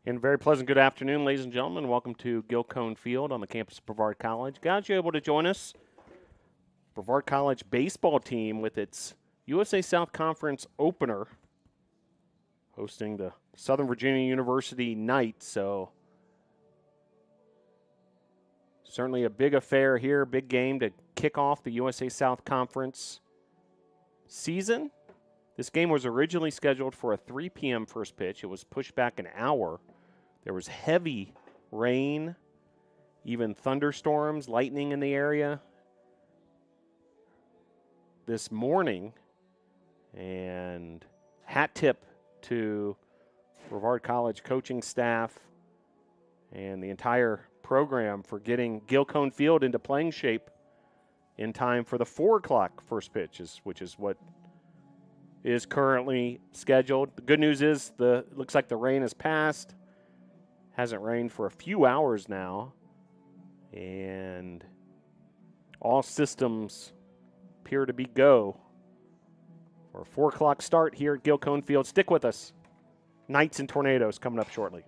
And a very pleasant good afternoon, ladies and gentlemen. Welcome to Gilcone Field on the campus of Brevard College. Glad you're able to join us. Brevard College baseball team with its USA South Conference opener hosting the Southern Virginia University Knights. So certainly a big affair here, big game to kick off the USA South Conference season. This game was originally scheduled for a 3 p.m. first pitch. It was pushed back an hour. There was heavy rain, even thunderstorms, lightning in the area this morning. And hat tip to Brevard College coaching staff and the entire program for getting Gilcone Field into playing shape in time for the 4 o'clock first pitch, which is what is currently scheduled. The good news is looks like the rain has passed. Hasn't rained for a few hours now. And all systems appear to be go for a 4 o'clock start here at Gilcone Field. Stick with us. Knights and Tornadoes coming up shortly.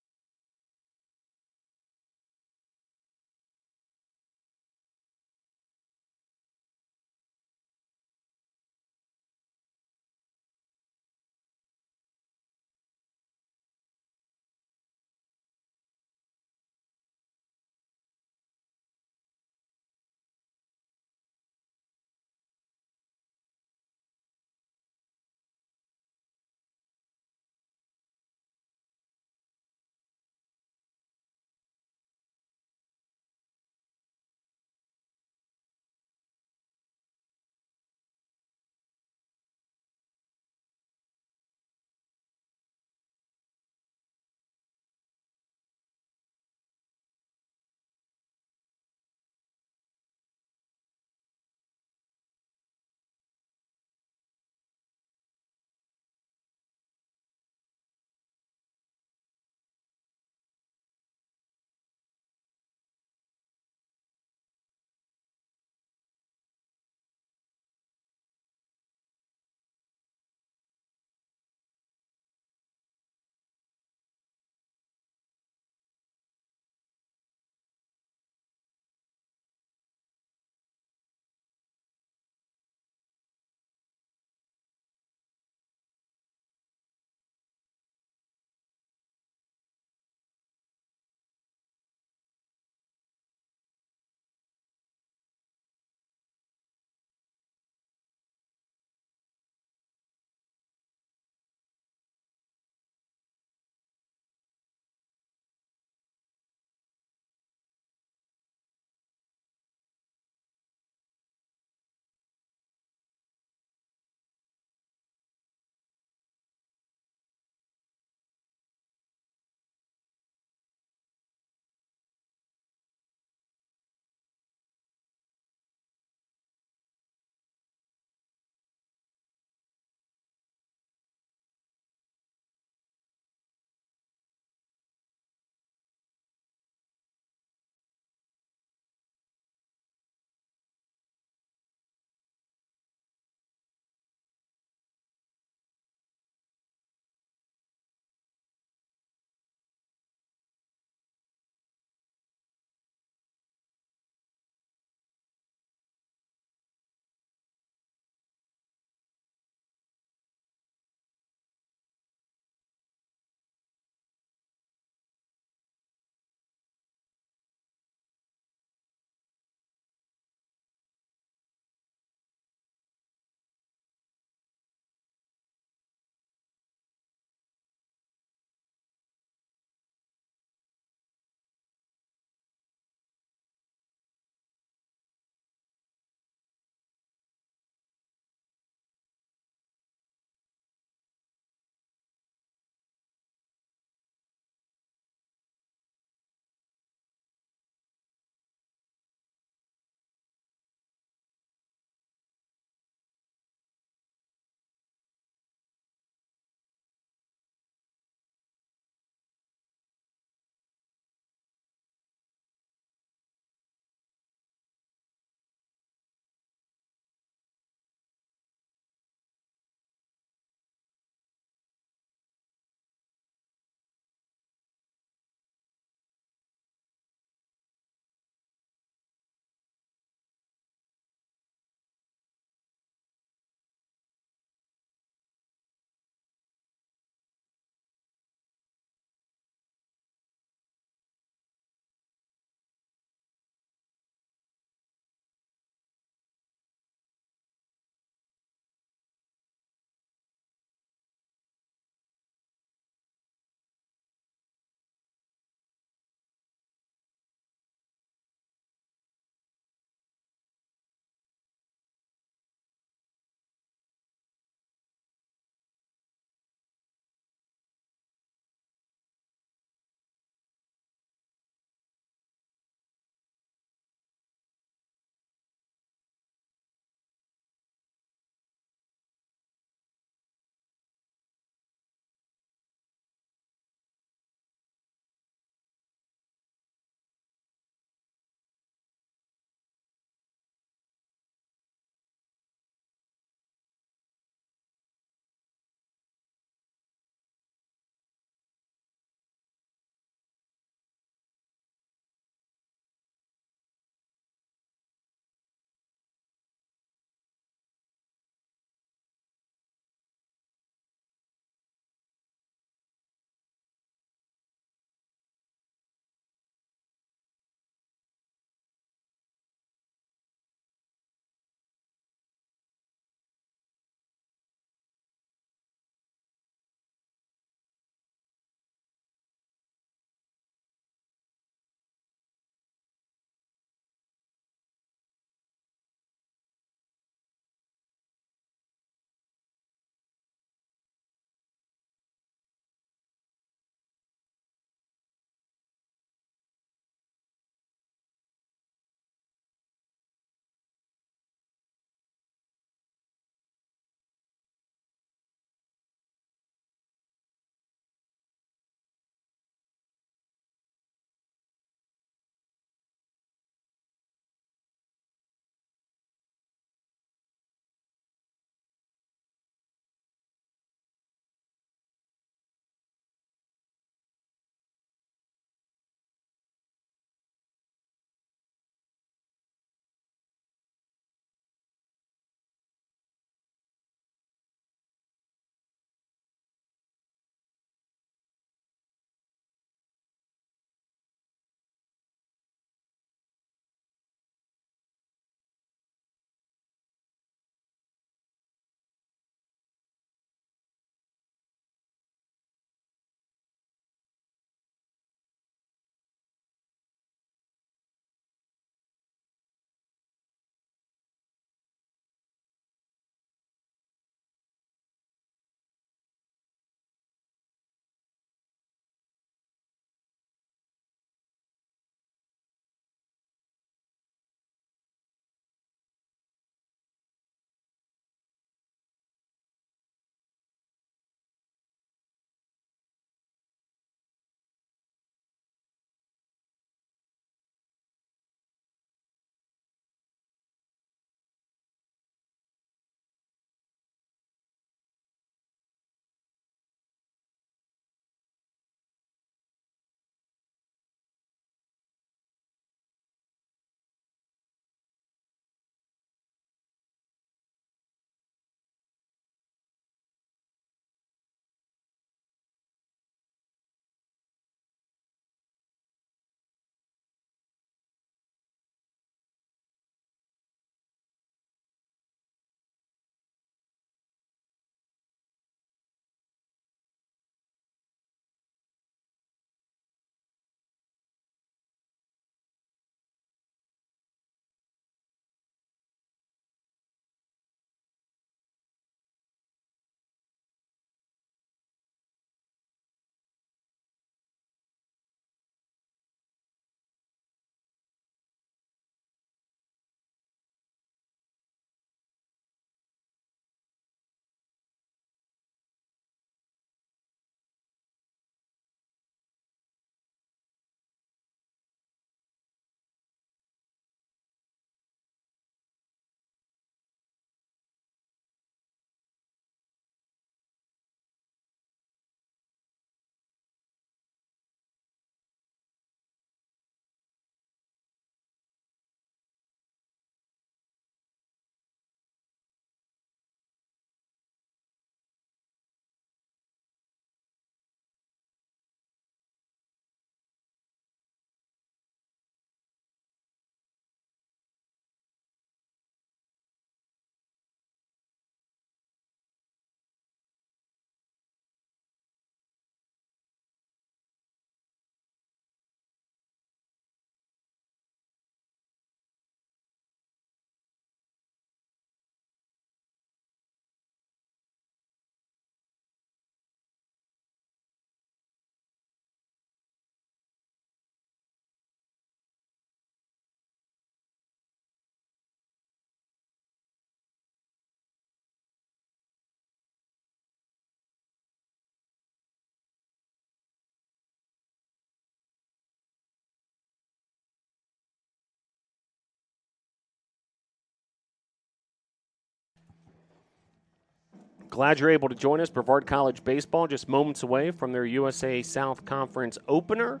Glad you're able to join us. Brevard College baseball just moments away from their USA South Conference opener.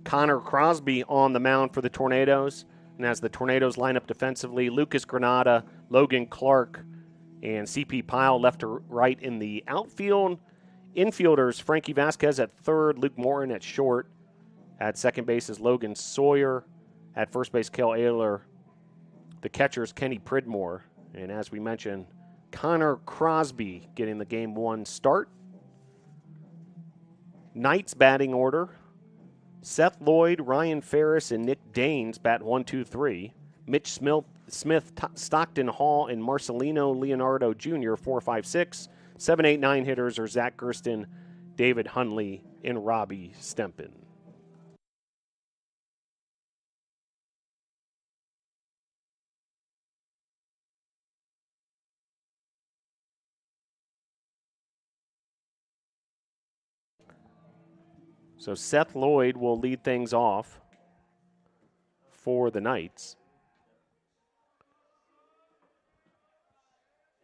Connor Crosby on the mound for the Tornadoes. And as the Tornadoes line up defensively, Lucas Granada, Logan Clark, and CP Pyle left to right in the outfield. Infielders, Frankie Vasquez at third, Luke Morton at short. At second base is Logan Sawyer. At first base, Cale Ayler. The catchers, Kenny Pridmore. And as we mentioned, Connor Crosby getting the game one start. Knights batting order. Seth Lloyd, Ryan Ferris, and Nick Daines bat 1, 2, 3. Mitch Smith, Stockton Hall, and Marcelino Leonardo Jr. 4, 5, 6. 7, 8, 9 hitters are Zach Gersten, David Hunley, and Robbie Stempen. So Seth Lloyd will lead things off for the Knights.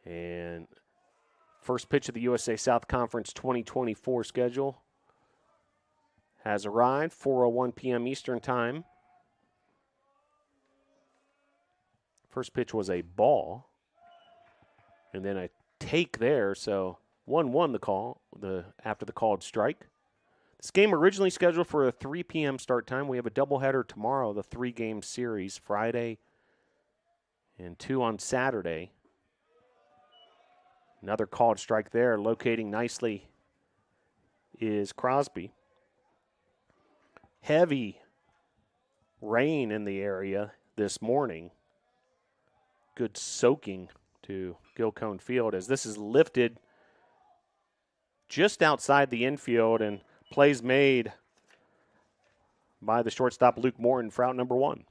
And first pitch of the USA South Conference 2024 schedule has arrived, 4:01 p.m. Eastern Time. First pitch was a ball, and then a take there, so 1-1 the call after the called strike. This game originally scheduled for a 3 p.m. start time. We have a doubleheader tomorrow, the 3-game series, Friday and 2 on Saturday. Another called strike there, locating nicely is Crosby. Heavy rain in the area this morning. Good soaking to Gilcone Field as this is lifted just outside the infield, and plays made by the shortstop Luke Morton for out number 1.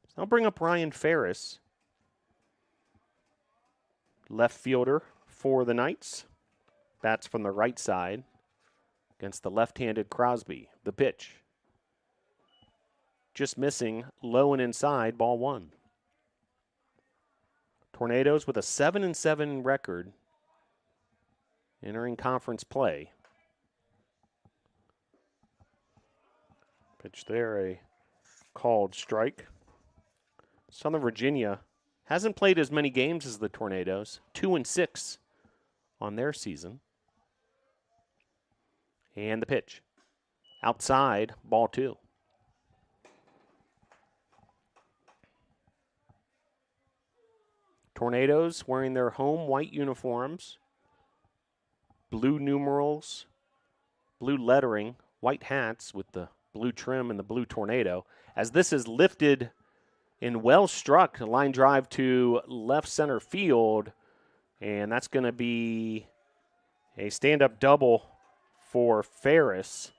So I'll bring up Ryan Ferris, left fielder for the Knights. Bats from the right side against the left-handed Crosby. The pitch. Just missing, low and inside, ball 1. Tornadoes with a 7-7 record entering conference play. Pitch there, a called strike. Southern Virginia hasn't played as many games as the Tornadoes, 2-6 on their season. And the pitch. Outside, ball 2. Tornadoes wearing their home white uniforms, blue numerals, blue lettering, white hats with the blue trim and the blue tornado. As this is lifted and well struck, a line drive to left center field, and that's going to be a stand-up double for Ferris.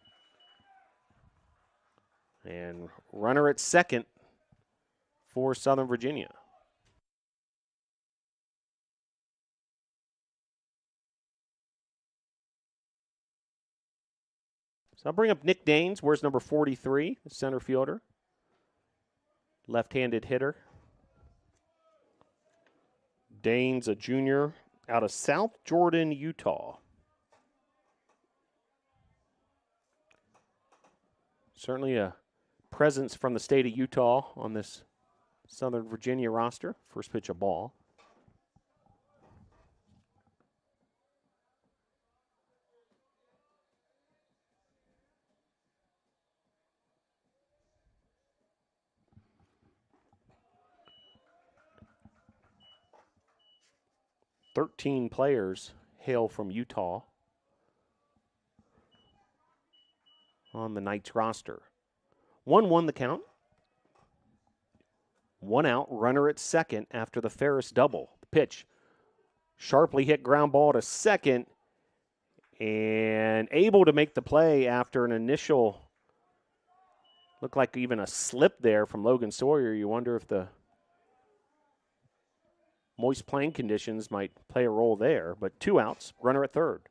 And runner at second for Southern Virginia. So I'll bring up Nick Daines. Where's number 43, the center fielder? Left-handed hitter. Daines, a junior out of South Jordan, Utah. Certainly a presence from the state of Utah on this Southern Virginia roster. First pitch, a ball. "13 players hail from Utah on the Knights roster. 1-1 the count. 1 out, runner at second after the Ferris double. The pitch, sharply hit ground ball to second, and able to make the play after an initial, looked like even a slip there from Logan Sawyer. You wonder if the moist playing conditions might play a role there, but 2 outs, runner at third.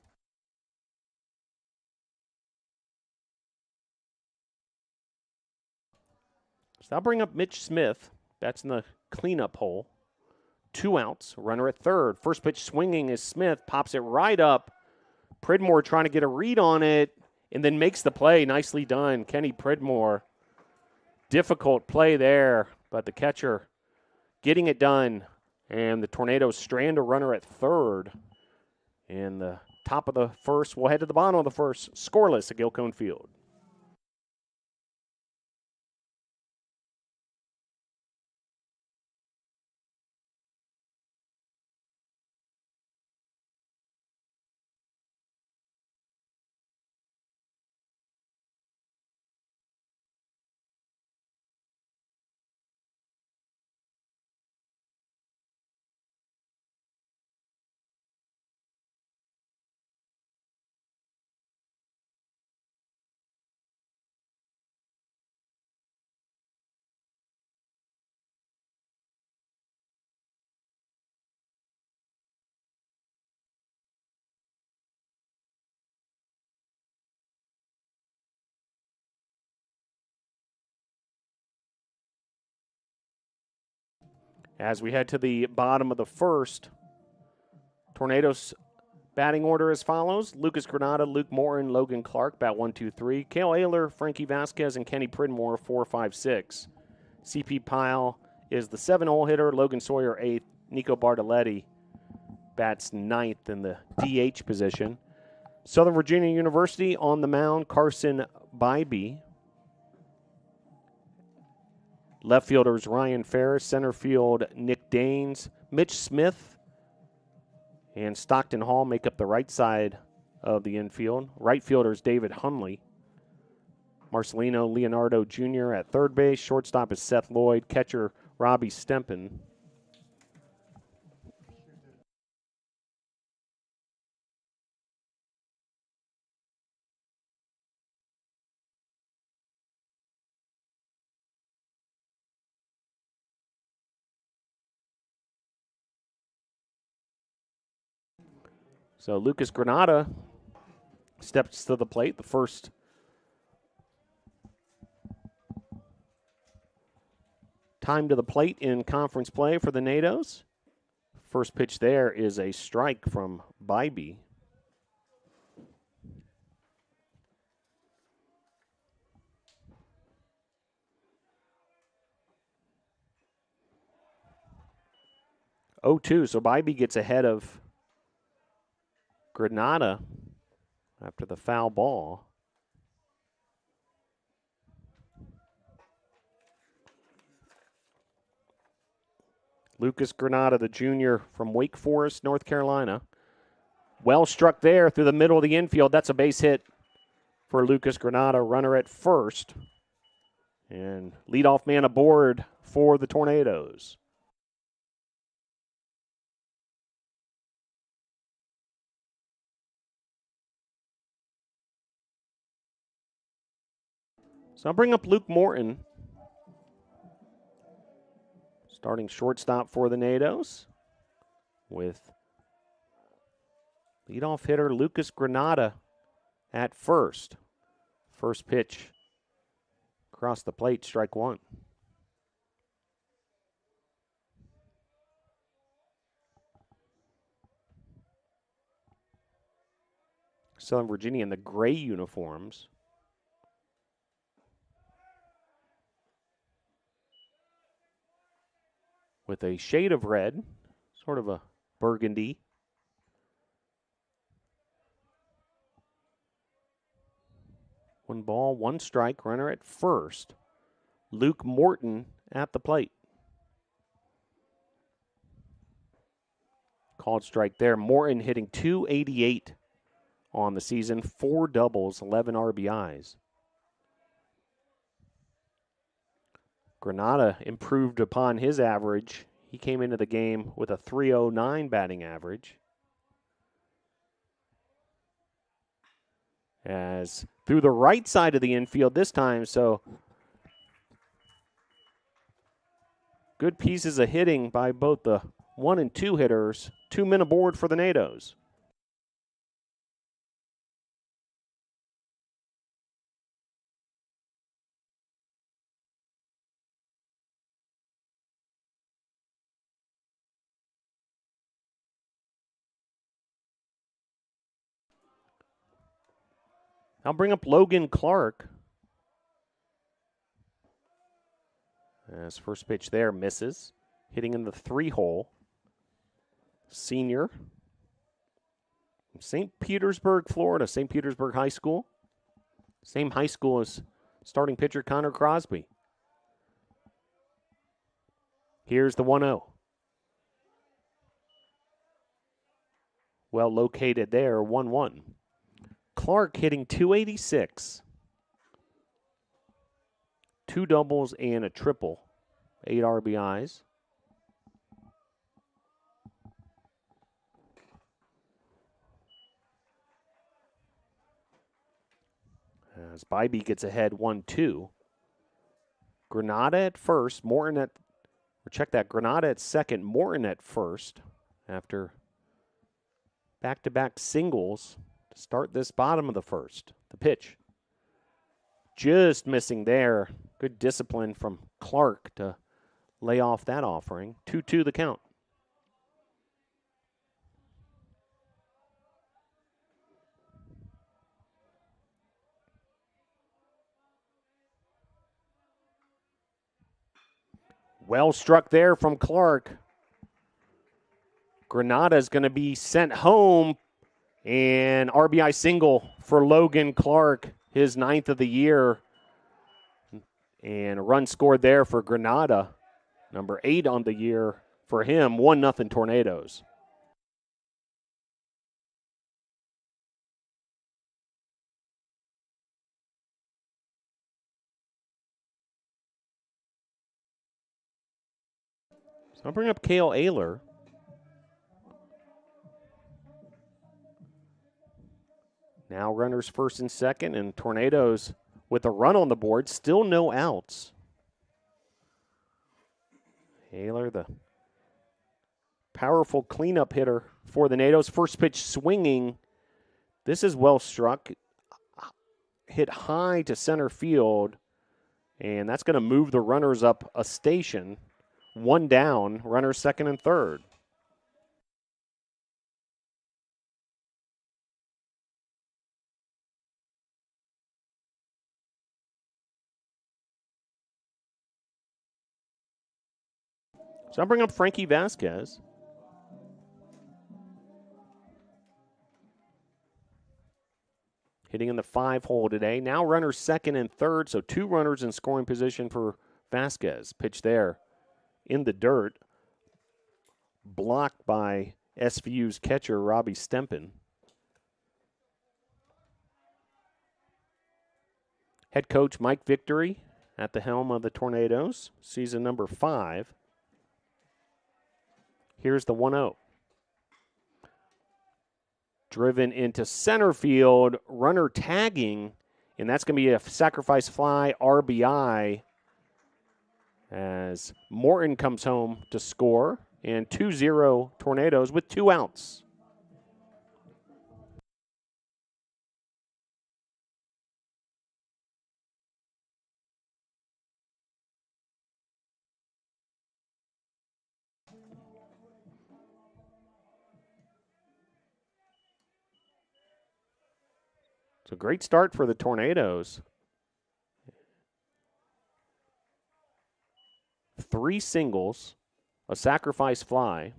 So I'll bring up Mitch Smith. That's in the cleanup hole. 2 outs, runner at third. First pitch swinging is Smith, pops it right up. Pridmore trying to get a read on it and then makes the play. Nicely done, Kenny Pridmore. Difficult play there, but the catcher getting it done. And the Tornadoes strand a runner at third. In the top of the first, we'll head to the bottom of the first, scoreless at Gilcone Field. As we head to the bottom of the first, Tornadoes batting order as follows: Lucas Granada, Luke Morton, Logan Clark, bat 1, 2, 3. Cale Ayler, Frankie Vasquez, and Kenny Pridmore, 4, 5, 6. CP Pyle is the 7-hole hitter, Logan Sawyer, 8th. Nico Bartoletti bats 9th in the DH position. Southern Virginia University on the mound, Carson Bybee. Left fielders Ryan Ferris, center field Nick Daines, Mitch Smith, and Stockton Hall make up the right side of the infield. Right fielders David Hunley. Marcelino Leonardo Jr. at third base. Shortstop is Seth Lloyd. Catcher Robbie Stempen. So Lucas Granada steps to the plate, the first time to the plate in conference play for the NATOs. First pitch there is a strike from Bybee. Oh, 2, so Bybee gets ahead of Granada after the foul ball. Lucas Granada, the junior from Wake Forest, North Carolina. Well struck there through the middle of the infield. That's a base hit for Lucas Granada, runner at first. And leadoff man aboard for the Tornadoes. So I'll bring up Luke Morton, starting shortstop for the NATOs, with leadoff hitter Lucas Granada at first. First pitch across the plate, strike 1. Southern Virginia in the gray uniforms. With a shade of red, sort of a burgundy. One ball, one strike, runner at first. Luke Morton at the plate. Called strike there. Morton hitting .288 on the season, 4 doubles, 11 RBIs. Granada improved upon his average. He came into the game with a .309 batting average. As through the right side of the infield this time, so good pieces of hitting by both the 1 and 2 hitters. 2 men aboard for the NATOs. I'll bring up Logan Clark. As first pitch there misses. Hitting in the 3-hole. Senior. From St. Petersburg, Florida. St. Petersburg High School. Same high school as starting pitcher Connor Crosby. Here's the 1-0. Well located there, 1-1. Clark hitting .286. 2 doubles and a triple. 8 RBIs. As Bybee gets ahead 1-2. Granada at first, Morton at, or check that, Granada at second, Morton at first after back-to-back singles to start this bottom of the first. The pitch. Just missing there. Good discipline from Clark to lay off that offering. 2-2 the count. Well struck there from Clark. Granada is going to be sent home. And RBI single for Logan Clark, his 9th of the year. And a run scored there for Granada. Number 8 on the year for him. 1-0 Tornadoes. So I'll bring up Cale Ayler. Now runners first and second, and Tornadoes with a run on the board. Still no outs. Ayler, the powerful cleanup hitter for the Nados. First pitch swinging. This is well struck. Hit high to center field, and that's going to move the runners up a station. 1 down, runners second and third. So I'll bring up Frankie Vasquez. Hitting in the 5-hole today. Now runners second and third, so 2 runners in scoring position for Vasquez. Pitch there in the dirt. Blocked by SVU's catcher, Robbie Stempen. Head coach Mike Victory at the helm of the Tornadoes. Season number 5. Here's the 1-0. Driven into center field, runner tagging, and that's going to be a sacrifice fly RBI as Morton comes home to score, and 2-0 Tornadoes with 2 outs. So great start for the Tornadoes. 3 singles, a sacrifice fly,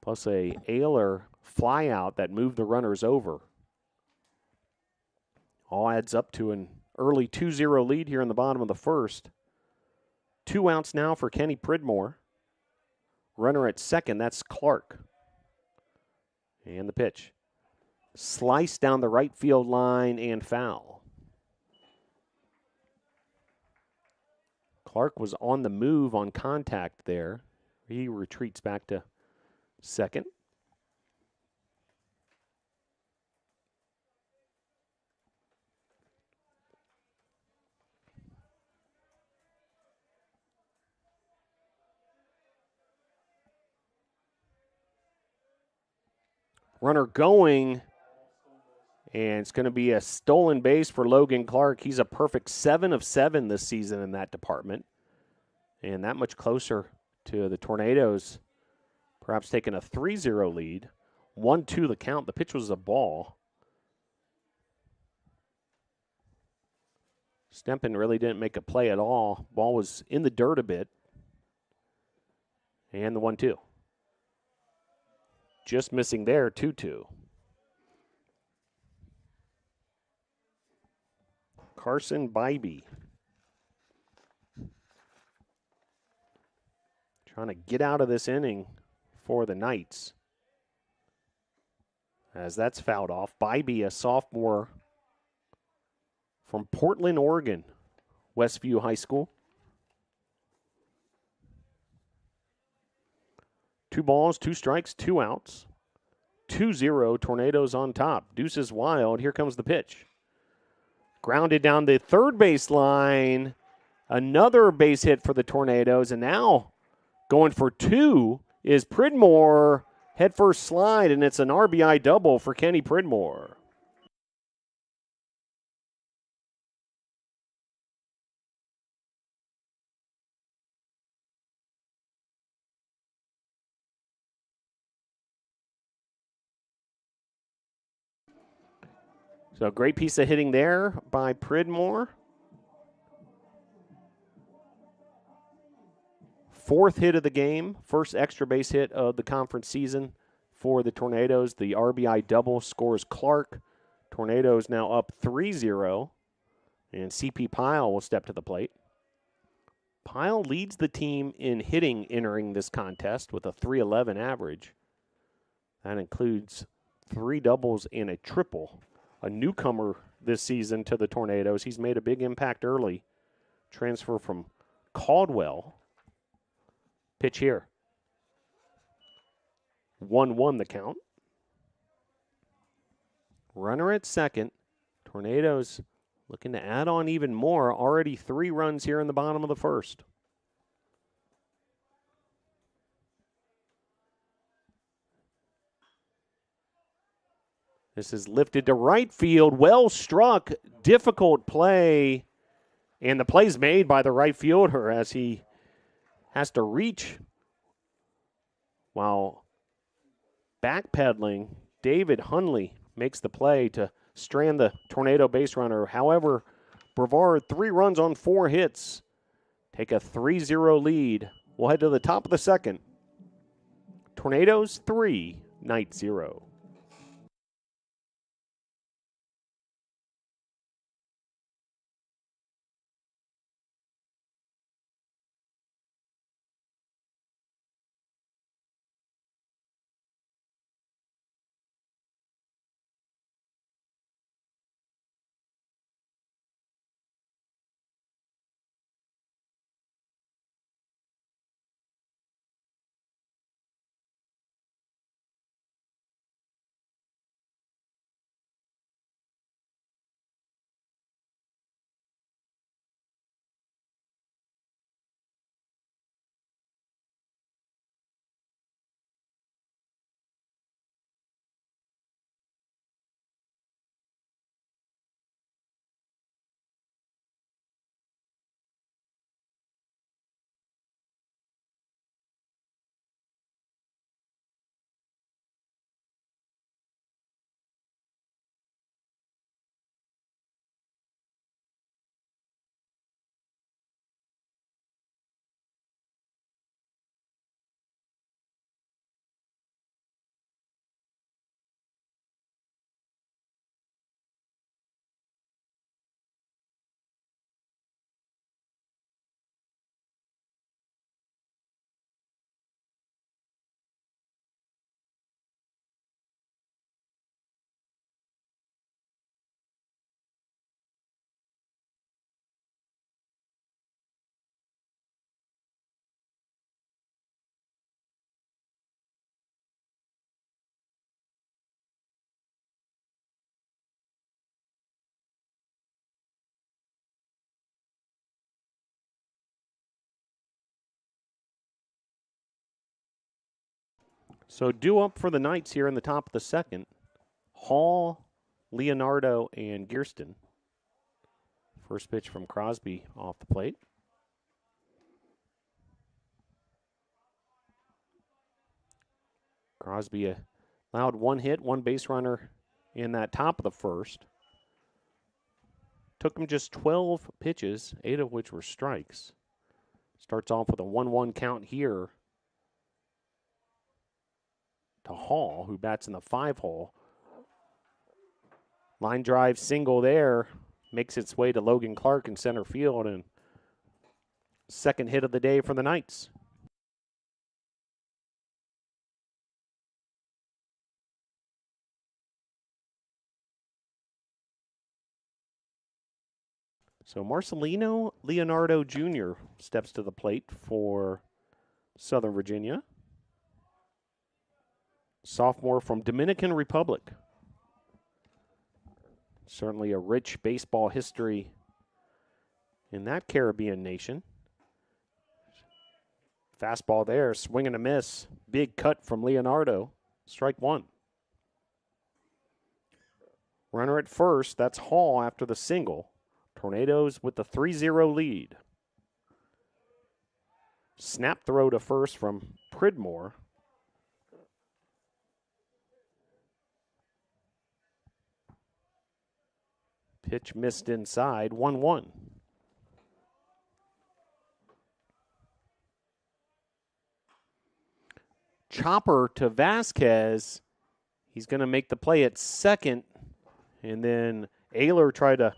plus a Ayler fly out that moved the runners over. All adds up to an early 2-0 lead here in the bottom of the first. 2 outs now for Kenny Pridmore. Runner at second, that's Clark. And the pitch. Slice down the right field line and foul. Clark was on the move on contact there. He retreats back to second. Runner going. And it's going to be a stolen base for Logan Clark. He's a perfect 7 of 7 this season in that department. And that much closer to the Tornadoes, perhaps taking a 3-0 lead. 1-2 the count. The pitch was a ball. Stempen really didn't make a play at all. Ball was in the dirt a bit. And the 1-2. Just missing there, 2-2. Carson Bybee trying to get out of this inning for the Knights. As that's fouled off. Bybee, a sophomore from Portland, Oregon, Westview High School. 2 balls, 2 strikes, 2 outs. 2-0, Tornadoes on top. Deuces wild. Here comes the pitch. Grounded down the third base line. Another base hit for the Tornadoes. And now going for 2 is Pridmore. Headfirst slide, and it's an RBI double for Kenny Pridmore. So a great piece of hitting there by Pridmore. 4th hit of the game, first extra base hit of the conference season for the Tornadoes. The RBI double scores Clark. Tornadoes now up 3-0, and CP Pyle will step to the plate. Pyle leads the team in hitting entering this contest with a .311 average. That includes 3 doubles and a triple. A newcomer this season to the Tornadoes. He's made a big impact early. Transfer from Caldwell. Pitch here. 1-1 the count. Runner at second. Tornadoes looking to add on even more. Already 3 runs here in the bottom of the first. This is lifted to right field. Well struck. Difficult play. And the play's made by the right fielder as he has to reach while backpedaling. David Hunley makes the play to strand the Tornado base runner. However, Brevard 3 runs on 4 hits. Take a 3-0 lead. We'll head to the top of the second. Tornadoes 3, Knights 0. So due up for the Knights here in the top of the second. Hall, Leonardo, and Gearston. First pitch from Crosby off the plate. Crosby allowed 1 hit, 1 base runner in that top of the first. Took him just 12 pitches, 8 of which were strikes. Starts off with a 1-1 count here to Hall, who bats in the 5 hole. Line drive single there, makes its way to Logan Clark in center field, and second hit of the day for the Knights. So Marcelino Leonardo Jr. steps to the plate for Southern Virginia. Sophomore from Dominican Republic. Certainly a rich baseball history in that Caribbean nation. Fastball there, swing and a miss. Big cut from Leonardo. Strike one. Runner at first, that's Hall after the single. Tornadoes with the 3-0 lead. Snap throw to first from Pridmore. Pitch missed inside, 1-1. Chopper to Vasquez. He's going to make the play at second. And then Ayler tried to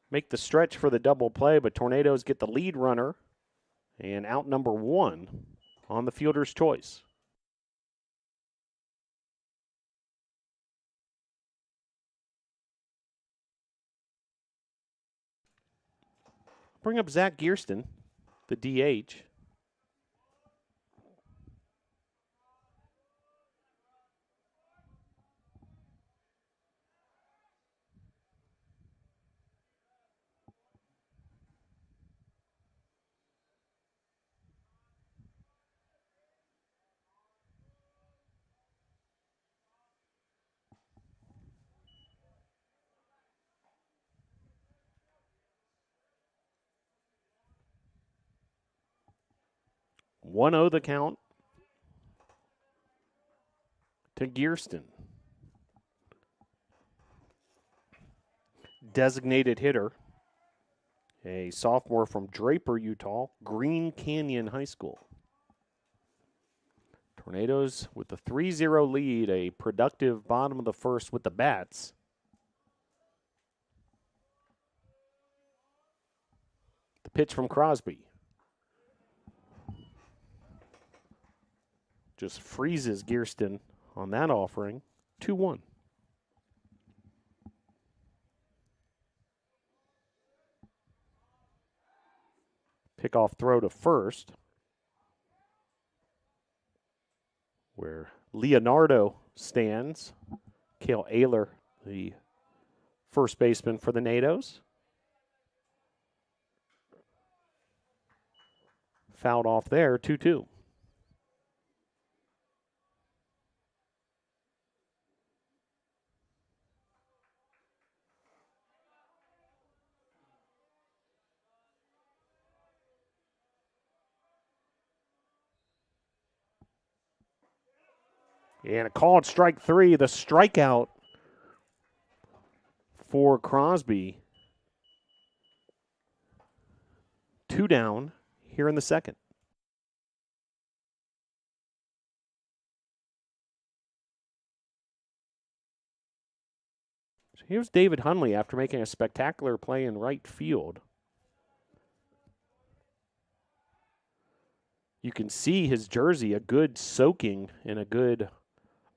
make the stretch for the double play, but Tornadoes get the lead runner. And out number 1 on the fielder's choice. Bring up Zach Gearston, the DH. One 0 the count to Gearston. Designated hitter, a sophomore from Draper, Utah, Green Canyon High School. Tornadoes with the 3-0 lead, a productive bottom of the first with the bats. The pitch from Crosby. Just freezes Gearston on that offering. 2-1. Pickoff throw to first, where Leonardo stands. Cale Ayler, the first baseman for the Nados. Fouled off there, 2-2. And a called strike 3, the strikeout for Crosby. 2 down here in the second. So here's David Hunley after making a spectacular play in right field. You can see his jersey, a good soaking and a good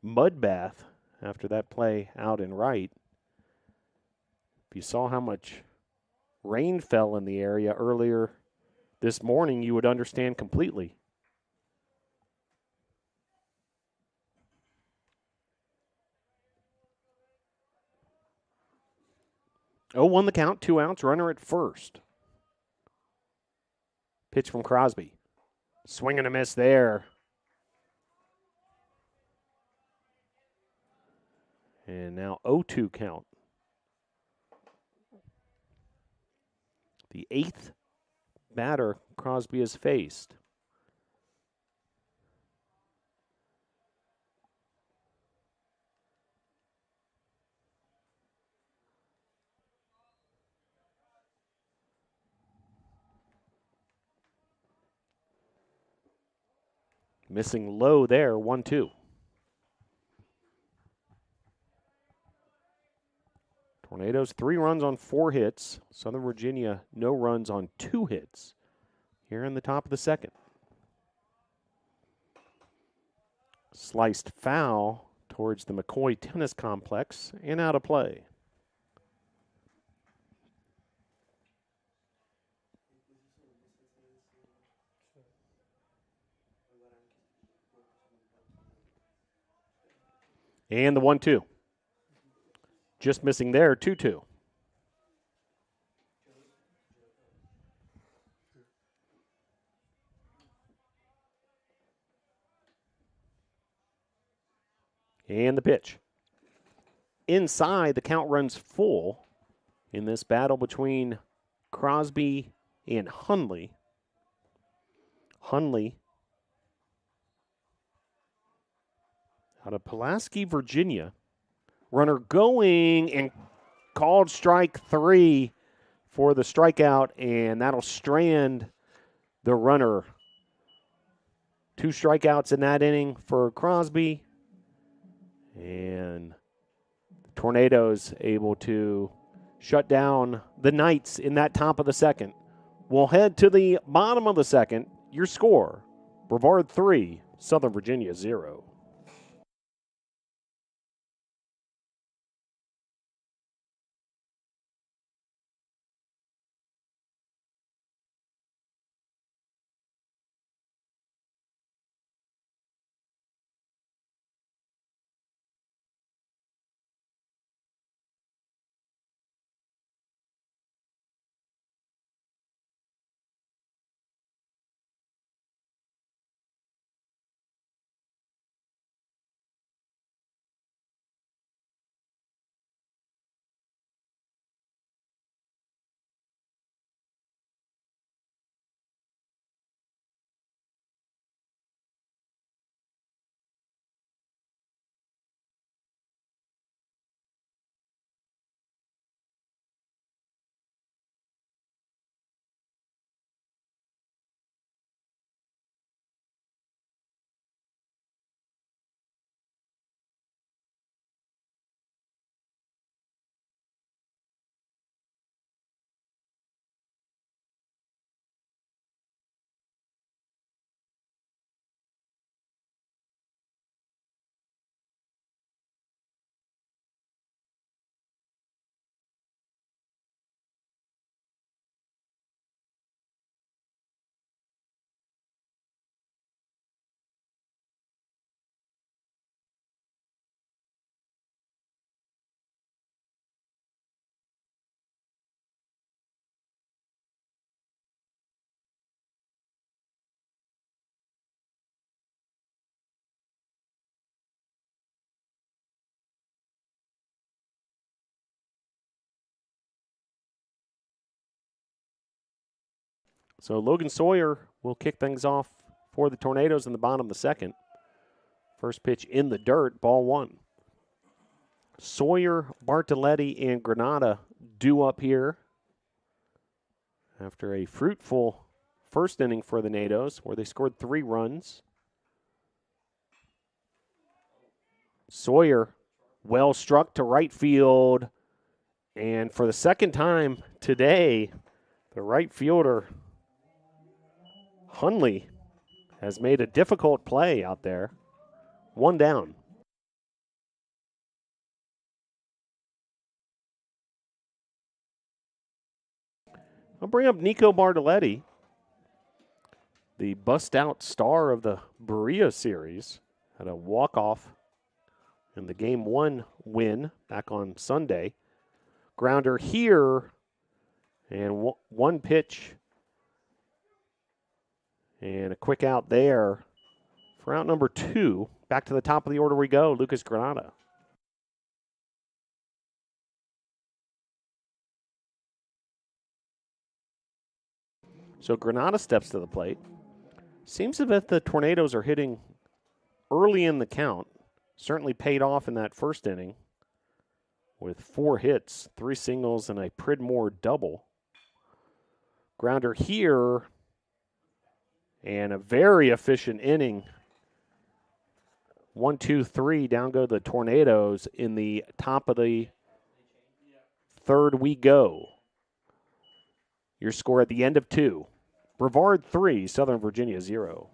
mud bath after that play out in right. If you saw how much rain fell in the area earlier this morning, you would understand completely. Oh, 1 the count, 2 outs, runner at first. Pitch from Crosby. Swing and a miss there. And now 0-2 count. The 8th batter Crosby has faced. Missing low there, 1-2. Tornadoes 3 runs on 4 hits. Southern Virginia no runs on 2 hits here in the top of the second. Sliced foul towards the McCoy Tennis Complex and out of play. And the 1-2. Just missing there, 2-2. And the pitch. Inside, the count runs full in this battle between Crosby and Hunley. Hunley out of Pulaski, Virginia. Runner going and called strike 3 for the strikeout, and that'll strand the runner. 2 strikeouts in that inning for Crosby, and the Tornadoes able to shut down the Knights in that top of the second. We'll head to the bottom of the second. Your score, Brevard 3, Southern Virginia 0. So Logan Sawyer will kick things off for the Tornadoes in the bottom of the second. First pitch in the dirt, ball 1. Sawyer, Bartoletti, and Granada due up here after a fruitful first inning for the Nados, where they scored 3 runs. Sawyer well struck to right field, and for the second time today, the right fielder Hunley has made a difficult play out there. 1 down. I'll bring up Nico Bartoletti, the bust-out star of the Berea series. Had a walk-off in the Game 1 win back on Sunday. Grounder here, and 1 pitch and a quick out there for out number 2. Back to the top of the order we go, Lucas Granada. So Granada steps to the plate. Seems as if the Tornadoes are hitting early in the count. Certainly paid off in that first inning with 4 hits, 3 singles, and a Pridmore double. Grounder here, and a very efficient inning 1, 2, 3, down go the Tornadoes. In the top of the third we go. Your score at the end of 2. Brevard 3, Southern Virginia 0.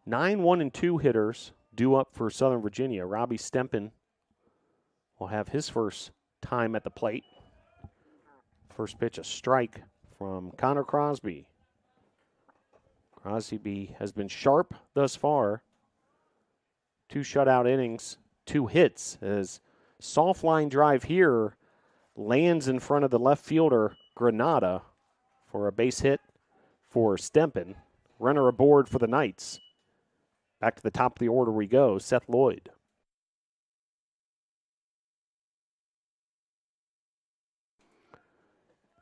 Nine, 1, and 2 hitters due up for Southern Virginia. Robbie Stempen will have his first time at the plate. First pitch, a strike from Connor Crosby. Crosby has been sharp thus far. 2 shutout innings, 2 hits. As soft line drive here lands in front of the left fielder, Granada, for a base hit for Stempen. Runner aboard for the Knights. Back to the top of the order we go, Seth Lloyd.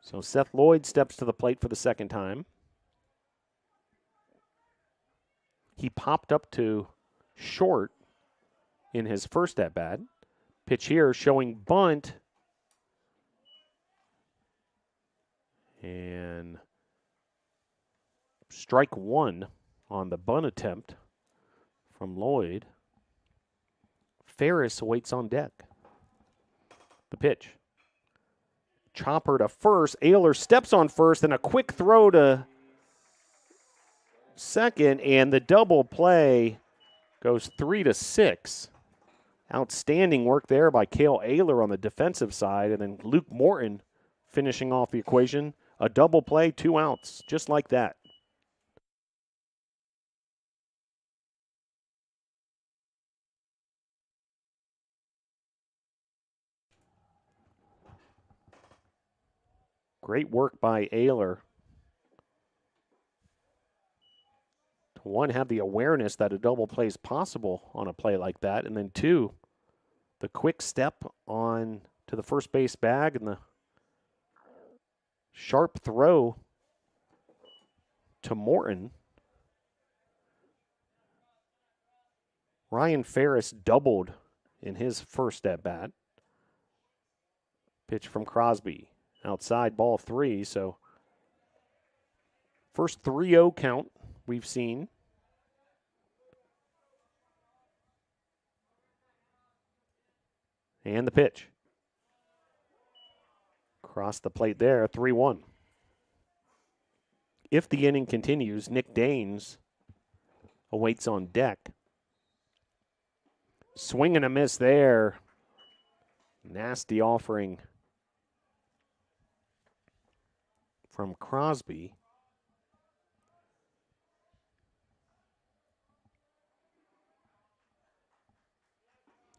So Seth Lloyd steps to the plate for the second time. He popped up to short in his first at-bat. Pitch here showing bunt. And strike 1 on the bunt attempt from Lloyd. Ferris waits on deck. The pitch. Chopper to first. Ayler steps on first, and a quick throw to second, and the double play goes 3-6. Outstanding work there by Cale Ayler on the defensive side, and then Luke Morton finishing off the equation. A double play, 2 outs, just like that. Great work by Ayler. To 1, have the awareness that a double play is possible on a play like that. And then 2, the quick step on to the first base bag and the sharp throw to Morton. Ryan Ferris doubled in his first at bat. Pitch from Crosby. Outside, ball 3. So first 3-0 count we've seen. And the pitch. Across the plate there, 3-1. If the inning continues, Nick Daines awaits on deck. Swing and a miss there. Nasty offering from Crosby.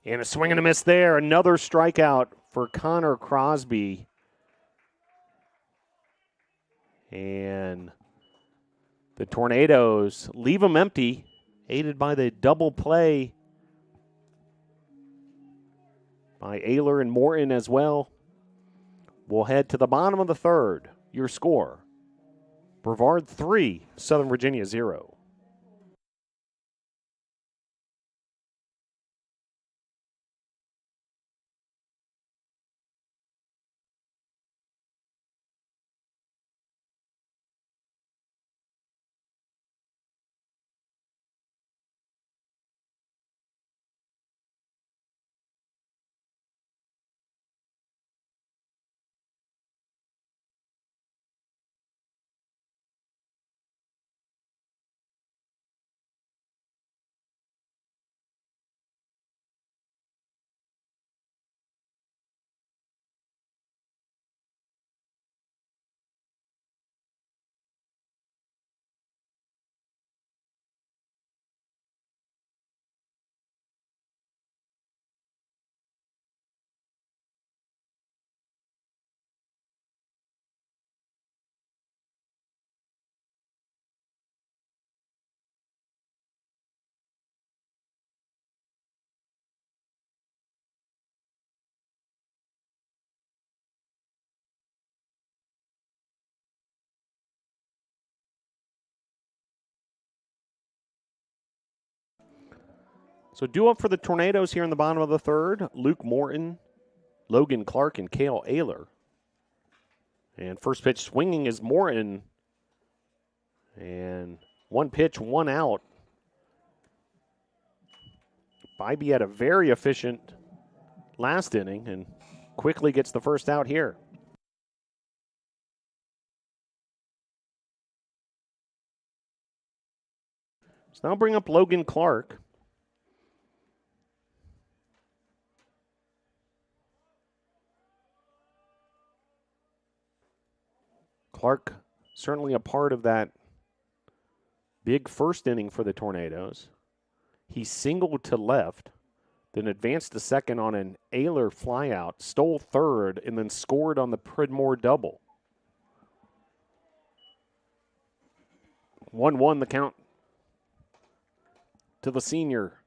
And a swing and a miss there. Another strikeout for Connor Crosby. And the Tornadoes leave them empty, aided by the double play by Ayler and Morton as well. We'll head to the bottom of the third. Your score, Brevard 3, Southern Virginia 0. So due up for the Tornadoes here in the bottom of the third, Luke Morton, Logan Clark, and Cale Ayler. And first pitch swinging is Morton. And one pitch, one out. Bybee had a very efficient last inning and quickly gets the first out here. So now bring up Logan Clark. Clark certainly a part of that big first inning for the Tornadoes. He singled to left, then advanced to second on an Ayler flyout, stole third, and then scored on the Pridmore double. 1-1 the count to the senior.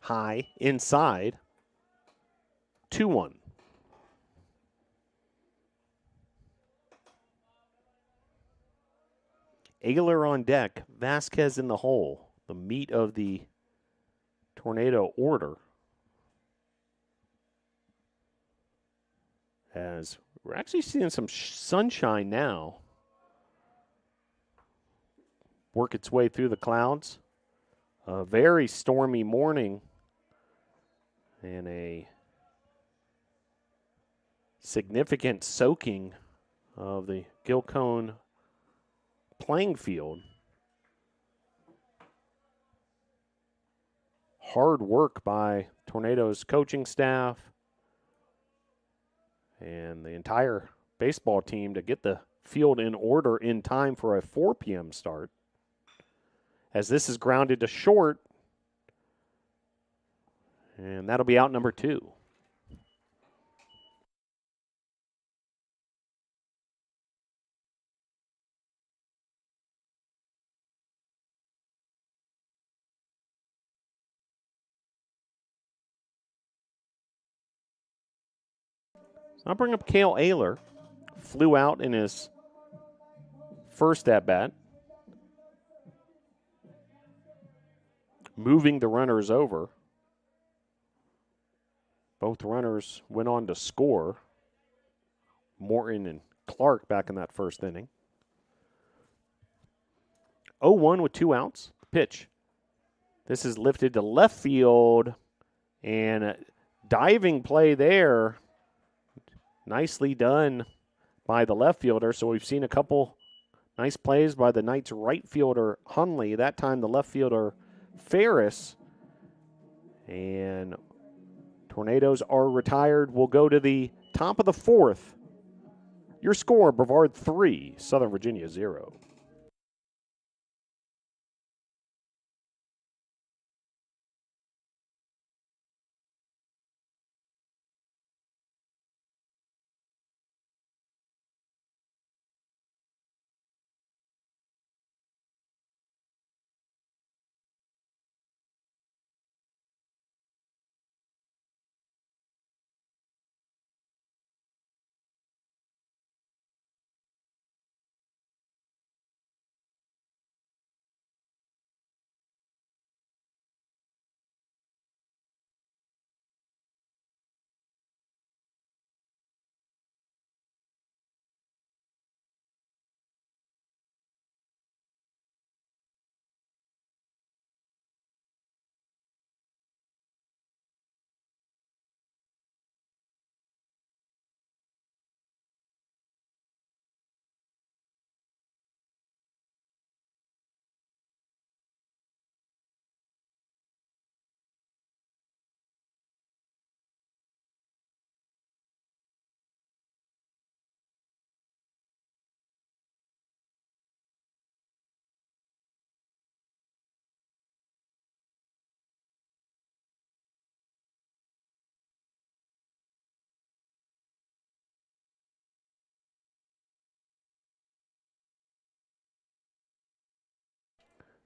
High, inside, 2-1. Ayler on deck, Vasquez in the hole, the meat of the Tornado order. As we're actually seeing some sunshine now work its way through the clouds. A very stormy morning and a significant soaking of the Gilcone playing field. Hard work by Tornadoes coaching staff and the entire baseball team to get the field in order in time for a 4 p.m. start. As this is grounded to short, and that'll be out number 2. I'll bring up Cale Ayler. Flew out in his first at-bat. Moving the runners over. Both runners went on to score. Morton and Clark back in that first inning. 0-1 with 2 outs. Pitch. This is lifted to left field. And a diving play there. Nicely done by the left fielder. So we've seen a couple nice plays by the Knights right fielder Hunley. That time the left fielder Ferris. And Tornadoes are retired. We'll go to the top of the 4th. Your score, Brevard 3, Southern Virginia 0.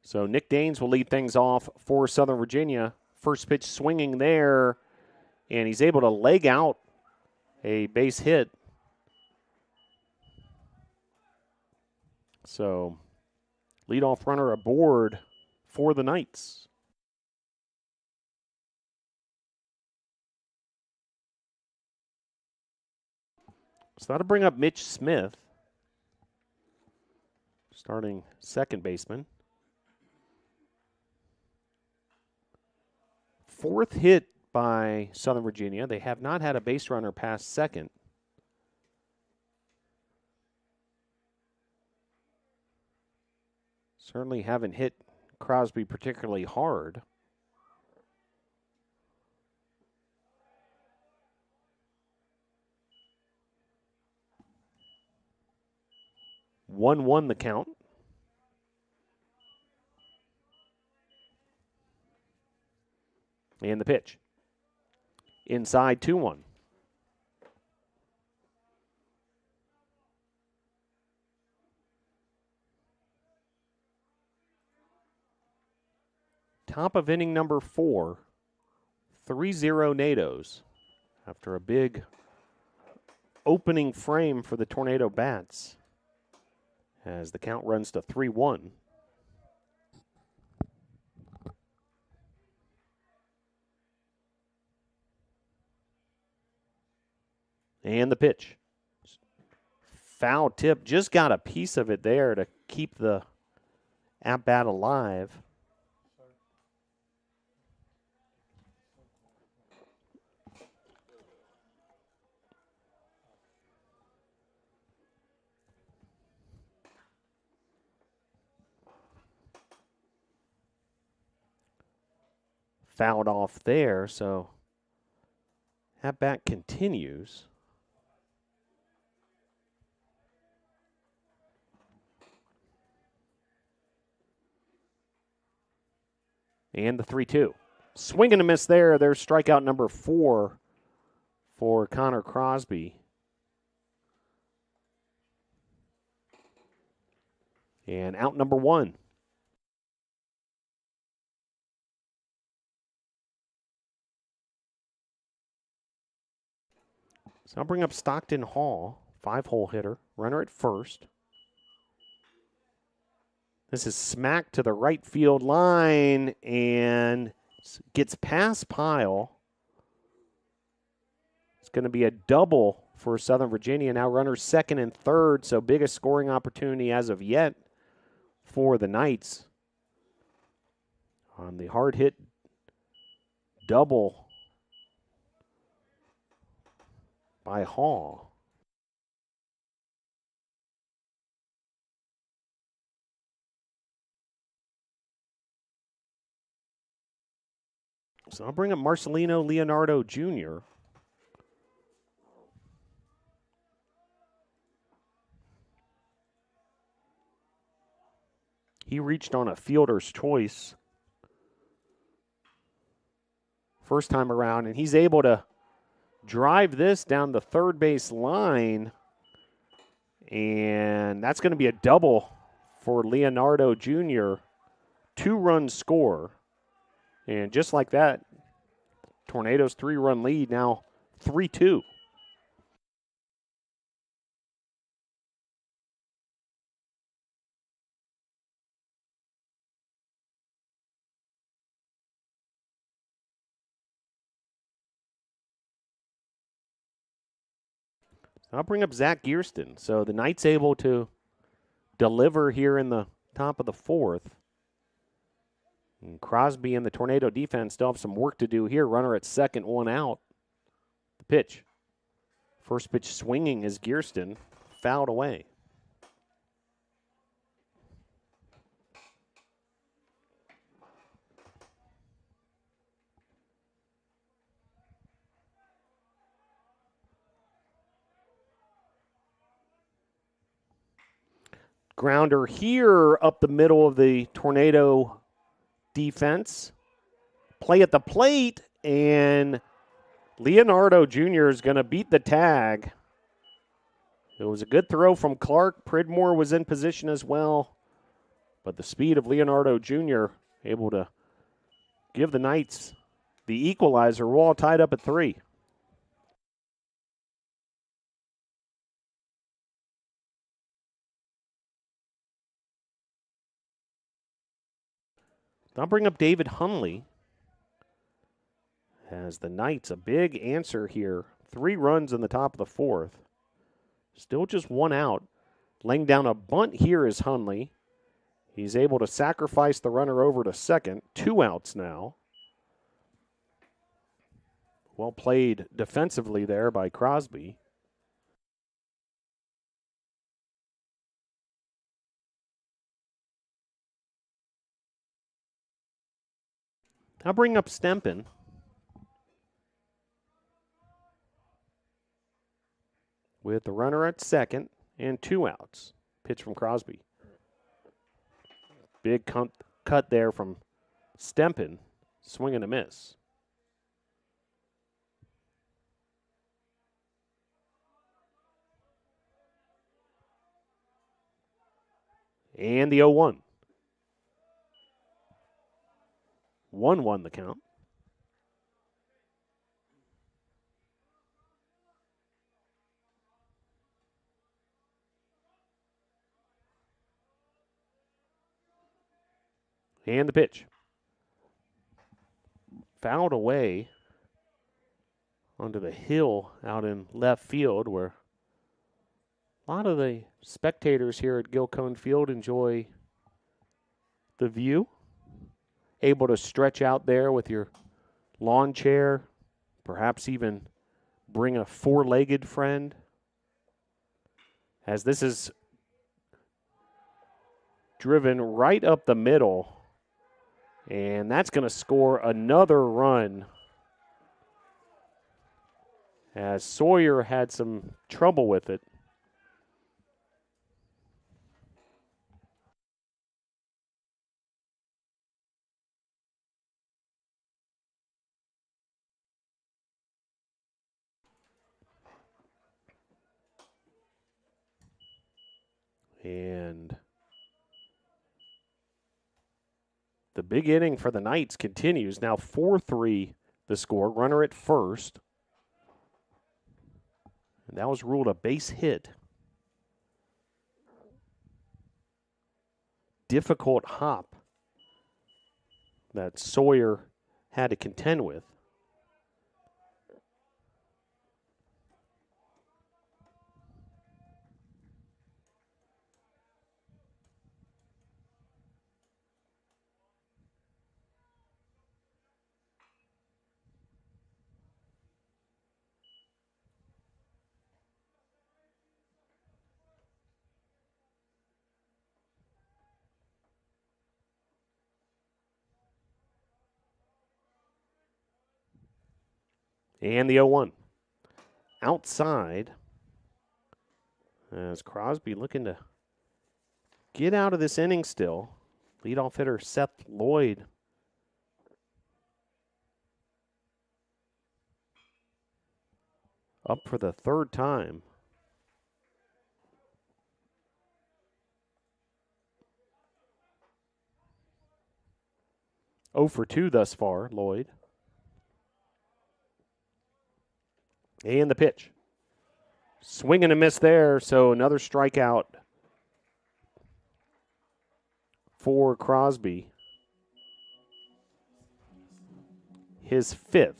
So Nick Daines will lead things off for Southern Virginia. First pitch swinging there, and he's able to leg out a base hit. So leadoff runner aboard for the Knights. So that'll bring up Mitch Smith, starting second baseman. Fourth hit by Southern Virginia. They have not had a base runner past second. Certainly haven't hit Crosby particularly hard. One the count. And the pitch. Inside 2-1. Top of inning number 4. 3-0 NATOs after a big opening frame for the Tornado Bats as the count runs to 3-1. And the pitch. Foul tip. Just got a piece of it there to keep the at-bat alive. Fouled off there, so at-bat continues. And the 3-2. Swing and a miss there. There's strikeout number 4 for Connor Crosby. And out number 1. So I'll bring up Stockton Hall, 5-hole hitter, runner at first. This is smacked to the right field line and gets past Pyle. It's going to be a double for Southern Virginia. Now runners second and third, so biggest scoring opportunity as of yet for the Knights. On the hard hit double by Hall. So I'll bring up Marcelino Leonardo Jr. He reached on a fielder's choice first time around, and he's able to drive this down the third base line, and that's going to be a double for Leonardo Jr. 2-run score. And just like that, Tornadoes' 3-run lead now 3-2. I'll bring up Zach Gearston. So the Knights able to deliver here in the top of the 4th. And Crosby and the Tornado defense still have some work to do here. Runner at second, 1 out. The pitch. First pitch swinging is Gearston. Fouled away. Grounder here up the middle of the Tornado defense. Play at the plate, and Leonardo Jr. is going to beat the tag. It was a good throw from Clark. Pridmore was in position as well. But the speed of Leonardo Jr. able to give the Knights the equalizer. We're all tied up at 3. I'll bring up David Hunley as the Knights, a big answer here. 3 runs in the top of the 4th. Still just 1 out. Laying down a bunt here is Hunley. He's able to sacrifice the runner over to second. 2 outs now. Well played defensively there by Crosby. I'll bring up Stempen. With the runner at second and 2 outs. Pitch from Crosby. Big cut there from Stempen. Swing and a miss. And the 0-1. 1-1 the count. And the pitch. Fouled away onto the hill out in left field, where a lot of the spectators here at Gilcone Field enjoy the view. Able to stretch out there with your lawn chair, perhaps even bring a 4-legged friend, as this is driven right up the middle. And that's going to score another run, as Sawyer had some trouble with it. And the big inning for the Knights continues. Now 4-3 the score. Runner at first. And that was ruled a base hit. Difficult hop that Sawyer had to contend with. And the 0-1. Outside, as Crosby looking to get out of this inning still. Leadoff hitter Seth Lloyd up for the 3rd time. Oh for 2 thus far, Lloyd. And the pitch. Swing and a miss there, so another strikeout for Crosby. His 5th.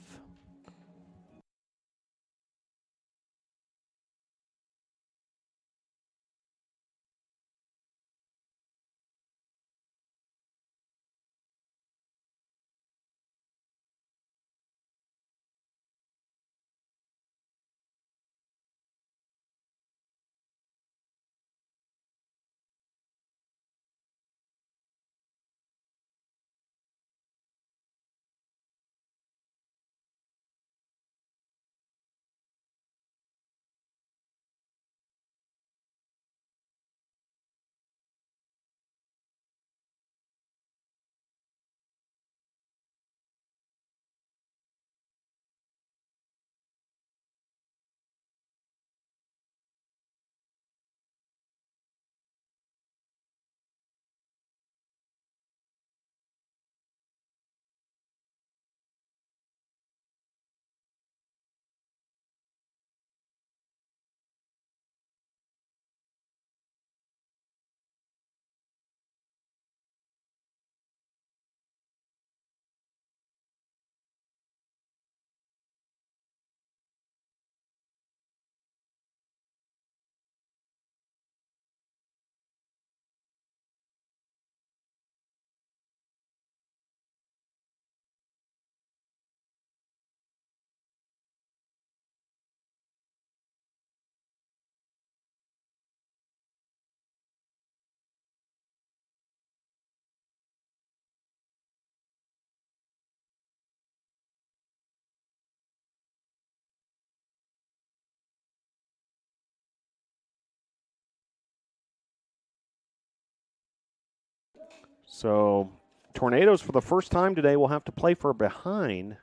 So Tornadoes for the first time today will have to play for a behind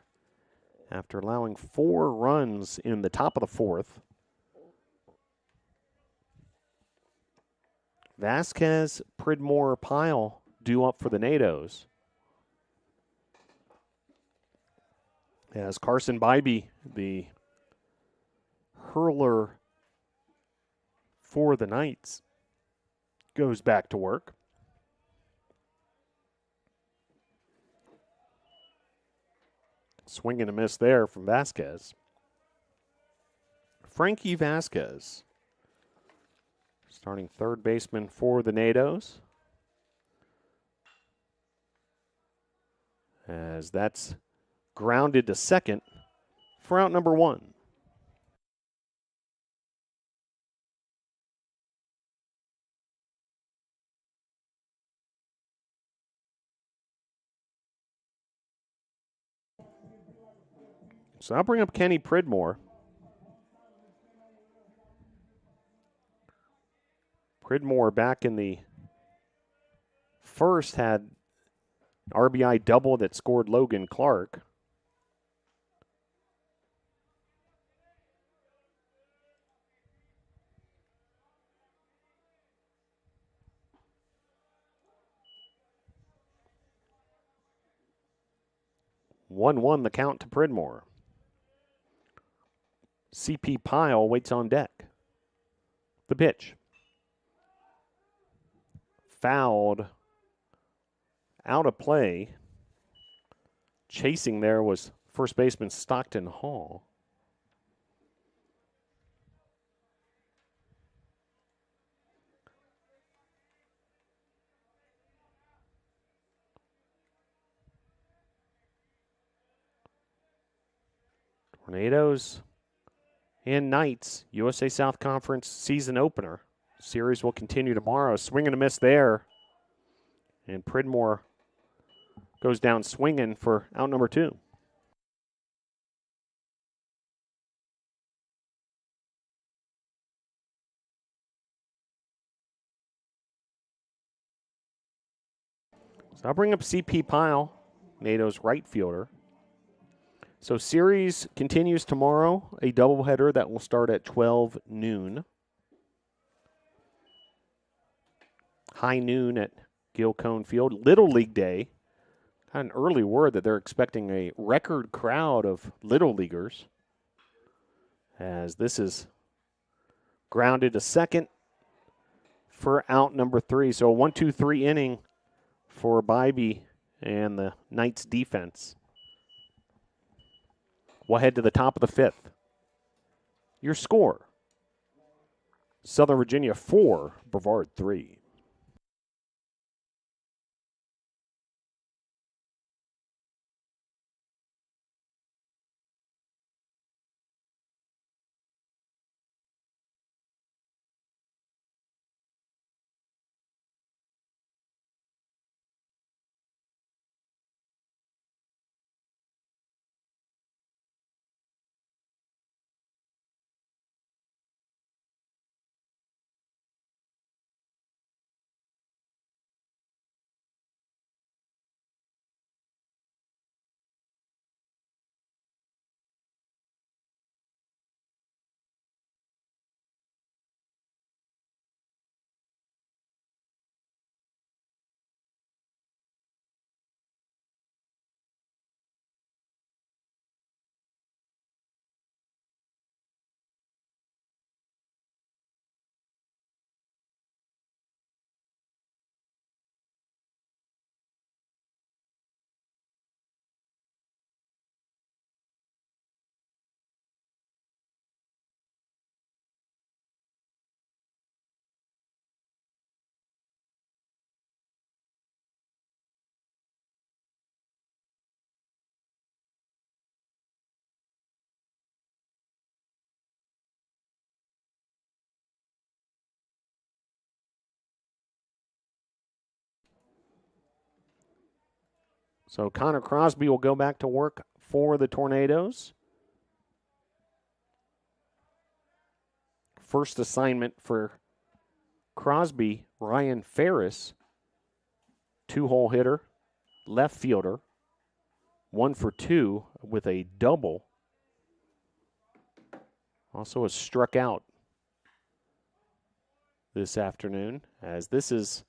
after allowing 4 runs in the top of the 4th. Vasquez, Pridmore, Pyle due up for the Nados. As Carson Bybee, the hurler for the Knights, goes back to work. Swing and a miss there from Vasquez. Frankie Vasquez, starting third baseman for the Nados. As that's grounded to second for out number 1. So I'll bring up Kenny Pridmore. Pridmore back in the first had RBI double that scored Logan Clark. One the count to Pridmore. CP Pyle waits on deck. The pitch. Fouled. Out of play. Chasing there was first baseman Stockton Hall. Tornadoes and Knights, USA South Conference season opener. Series will continue tomorrow. Swing and a miss there. And Pridmore goes down swinging for out number 2. So I'll bring up CP Pyle, NATO's right fielder. So series continues tomorrow, a doubleheader that will start at 12 noon. High noon at Gil Cone Field. Little League Day. Got an early word that they're expecting a record crowd of Little Leaguers. As this is grounded to second for out number 3. So a 1-2-3 inning for Bybee and the Knights defense. We'll head to the top of the 5th. Your score: Southern Virginia 4, Brevard 3. So Connor Crosby will go back to work for the Tornadoes. First assignment for Crosby, Ryan Ferris two-hole hitter, left fielder, 1 for 2 with a double. Also has struck out this afternoon, as this is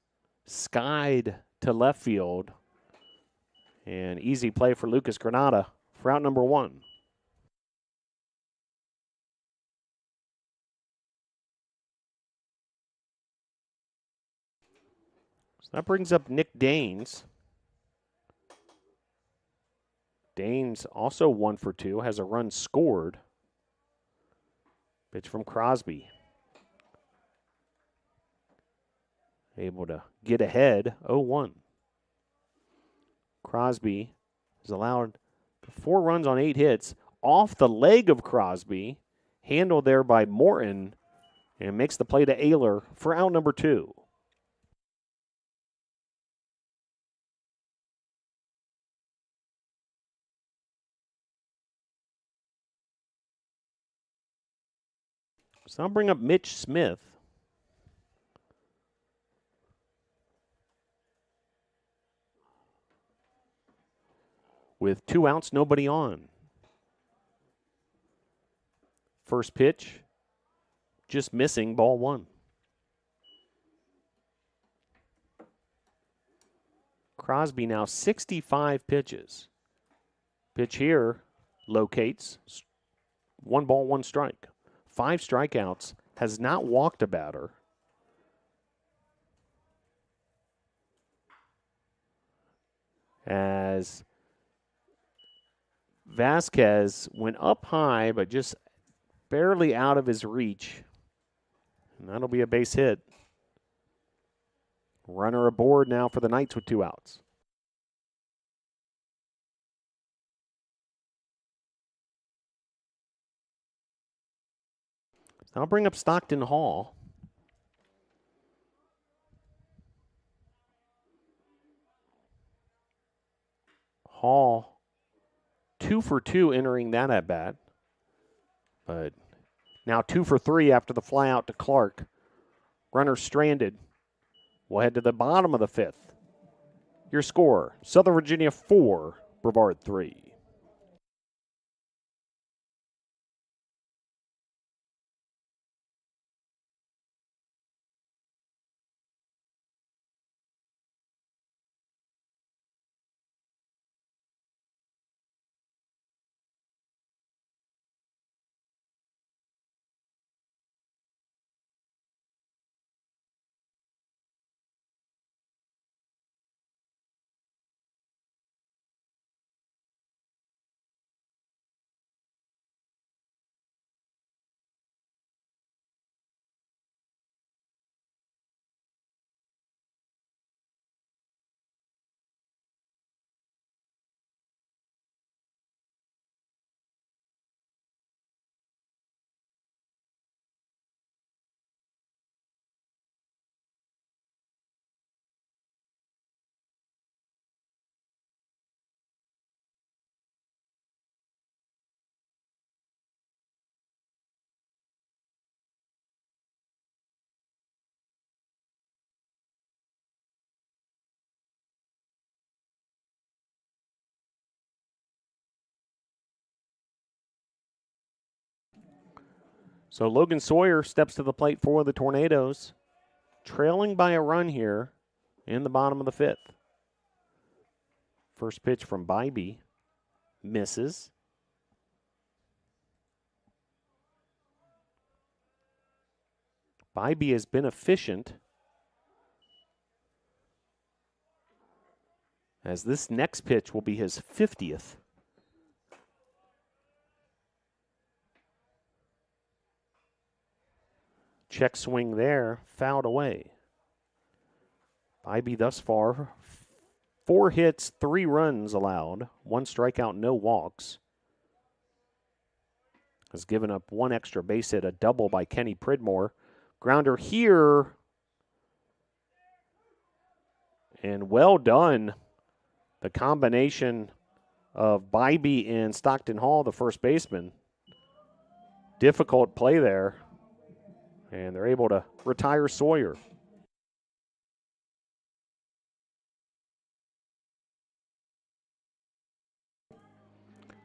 skied to left field. And easy play for Lucas Granada for out number 1. So that brings up Nick Daines. Daines also 1 for 2, has a run scored. Pitch from Crosby. Able to get ahead, 0-1. Crosby has allowed 4 runs on 8 hits. Off the leg of Crosby, handled there by Morton, and makes the play to Ayler for out number 2. So I'll bring up Mitch Smith. With 2 outs, nobody on. First pitch, just missing, ball 1. Crosby now 65 pitches. Pitch here locates, 1 ball, 1 strike. 5 strikeouts, has not walked a batter. As Vasquez went up high, but just barely out of his reach. And that'll be a base hit. Runner aboard now for the Knights with 2 outs. I'll bring up Stockton Hall. Hall 2 for 2 entering that at bat. But now 2 for 3 after the fly out to Clark. Runner stranded. We'll head to the bottom of the 5th. Your score, Southern Virginia 4, Brevard 3. So Logan Sawyer steps to the plate for the Tornadoes, trailing by a run here in the bottom of the 5th. First pitch from Bybee, misses. Bybee has been efficient, as this next pitch will be his 50th. Check swing there, fouled away. Bybee thus far, 4 hits, 3 runs allowed, 1 strikeout, no walks. Has given up 1 extra base hit, a double by Kenny Pridmore. Grounder here. And well done. The combination of Bybee and Stockton Hall, the first baseman. Difficult play there. And they're able to retire Sawyer.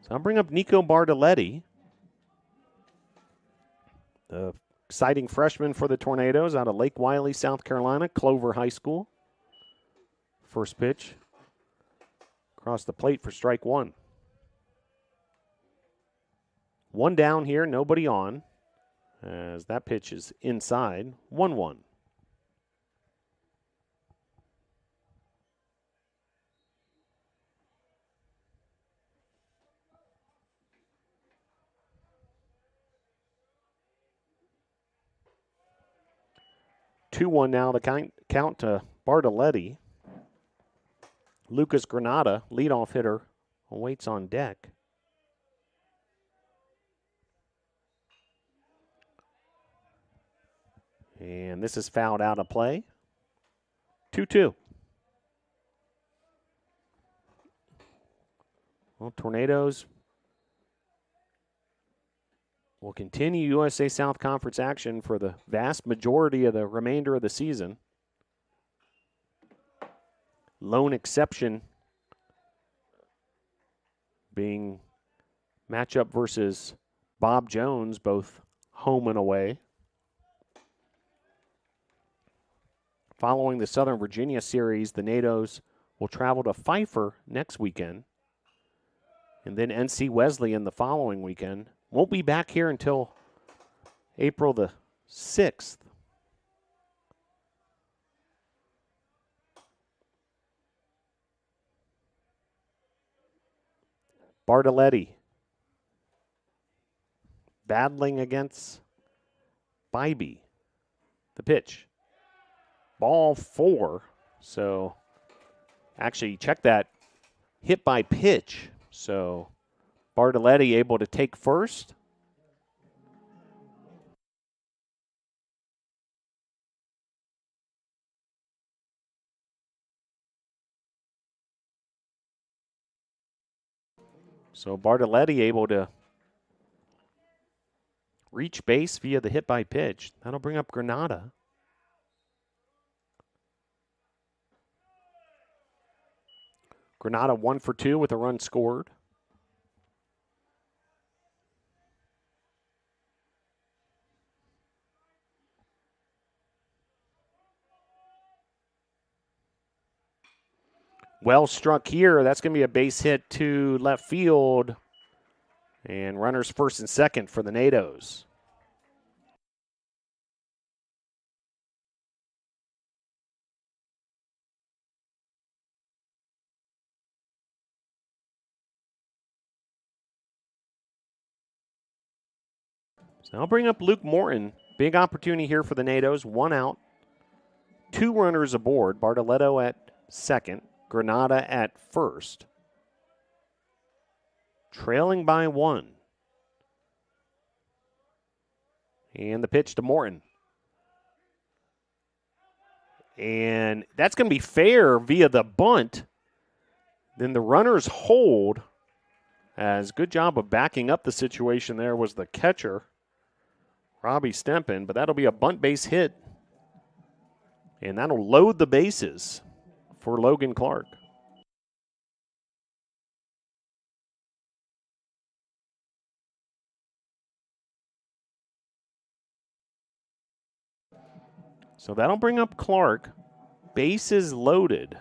So I'll bring up Nico Bartoletti, the exciting freshman for the Tornadoes out of Lake Wiley, South Carolina, Clover High School. First pitch across the plate for strike one. One down here, nobody on, as that pitch is inside, 1-1. Two one now, the count to Bartoletti. Lucas Granada, leadoff hitter, waits on deck. And this is fouled out of play. 2-2. Well, Tornadoes will continue USA South Conference action for the vast majority of the remainder of the season. Lone exception being matchup versus Bob Jones, both home and away. Following the Southern Virginia series, the NATOs will travel to Pfeiffer next weekend, and then NC Wesleyan the following weekend. Won't be back here until April the 6th. Bartoletti battling against Bybee. The pitch. Ball 4. So actually, check that. Hit by pitch. So Bartoletti able to take first. So Bartoletti able to reach base via the hit by pitch. That'll bring up Granada. Granada 1 for 2 with a run scored. Well struck here. That's going to be a base hit to left field. And runners first and second for the NATOs. So I'll bring up Luke Morton. Big opportunity here for the NATOs. 1 out. 2 runners aboard. Bartoletto at second. Granada at first. Trailing by 1. And the pitch to Morton. And that's going to be fair via the bunt. Then the runners hold. As good job of backing up the situation there was the catcher, Robbie Stempen, but that'll be a bunt base hit. And that'll load the bases for Logan Clark. So that'll bring up Clark. Bases loaded.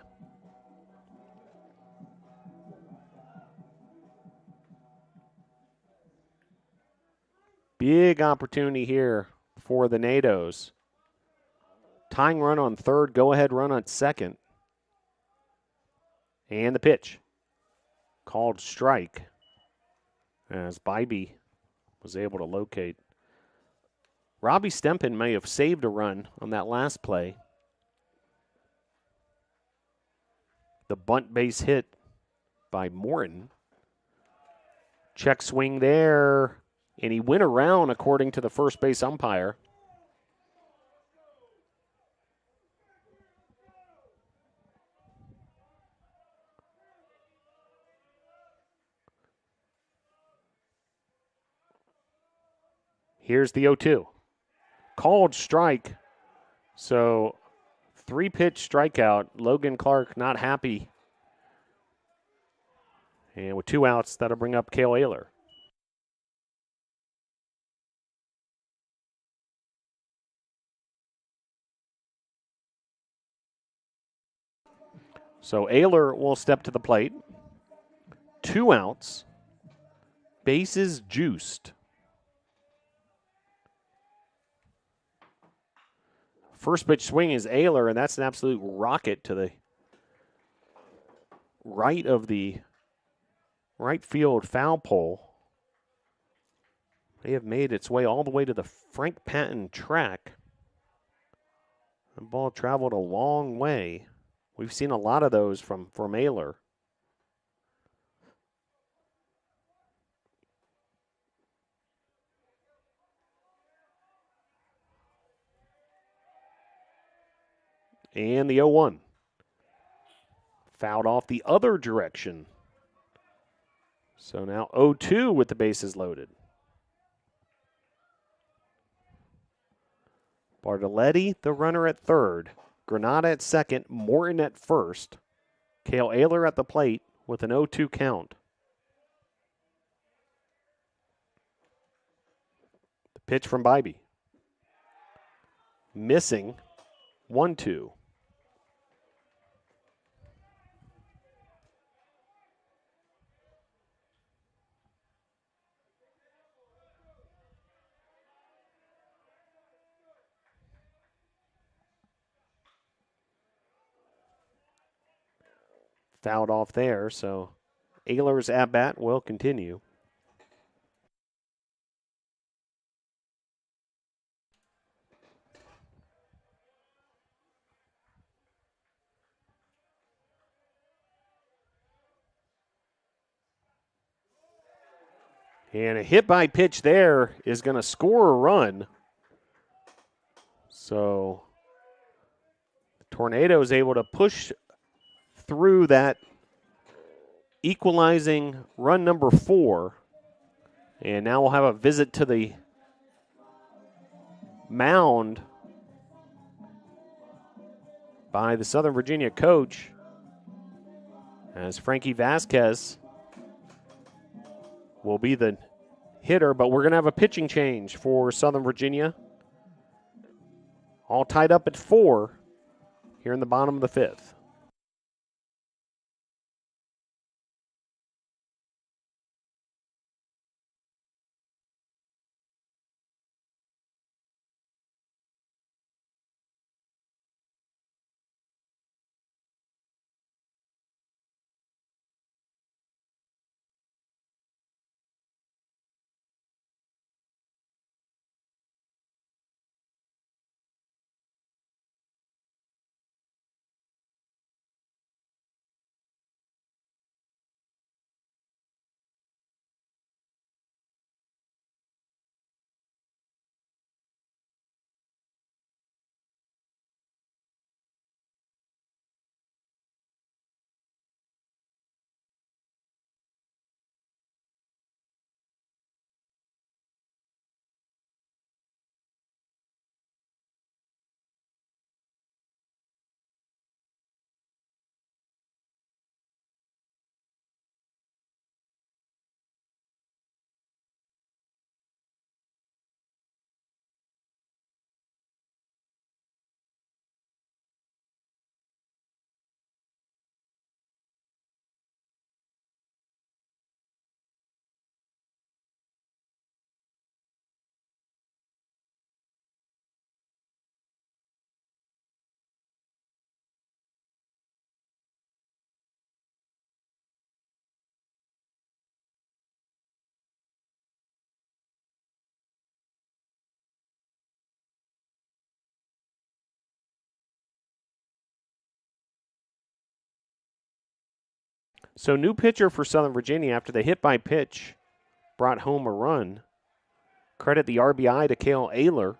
Big opportunity here for the NATOs. Tying run on third, go-ahead run on second. And the pitch. Called strike as Bybee was able to locate. Robbie Stempen may have saved a run on that last play. The bunt base hit by Morton. Check swing there, and he went around according to the first base umpire. Here's the 0-2. Called strike. So 3-pitch strikeout. Logan Clark not happy. And with 2 outs, that'll bring up Cale Ayler. So Ayler will step to the plate. 2 outs. Bases juiced. First pitch swing is Ayler, and that's an absolute rocket to the right of the right field foul pole. They have made its way all the way to the Frank Patton track. The ball traveled a long way. We've seen a lot of those from Ayler. And the 0-1. Fouled off the other direction. So now 0-2 with the bases loaded. Bartoletti, the runner at third. Granada at second. Morton at first. Cale Ayler at the plate with an 0-2 count. The pitch from Bybee. Missing. 1-2. Fouled off there, so Ayler's at-bat will continue. And a hit by pitch there is going to score a run. So the Tornado is able to push through that equalizing run number 4. And now we'll have a visit to the mound by the Southern Virginia coach as Frankie Vasquez will be the hitter, but we're going to have a pitching change for Southern Virginia. All tied up at 4 here in the bottom of the 5th. So new pitcher for Southern Virginia after the hit by pitch brought home a run. Credit the RBI to Cale Ayler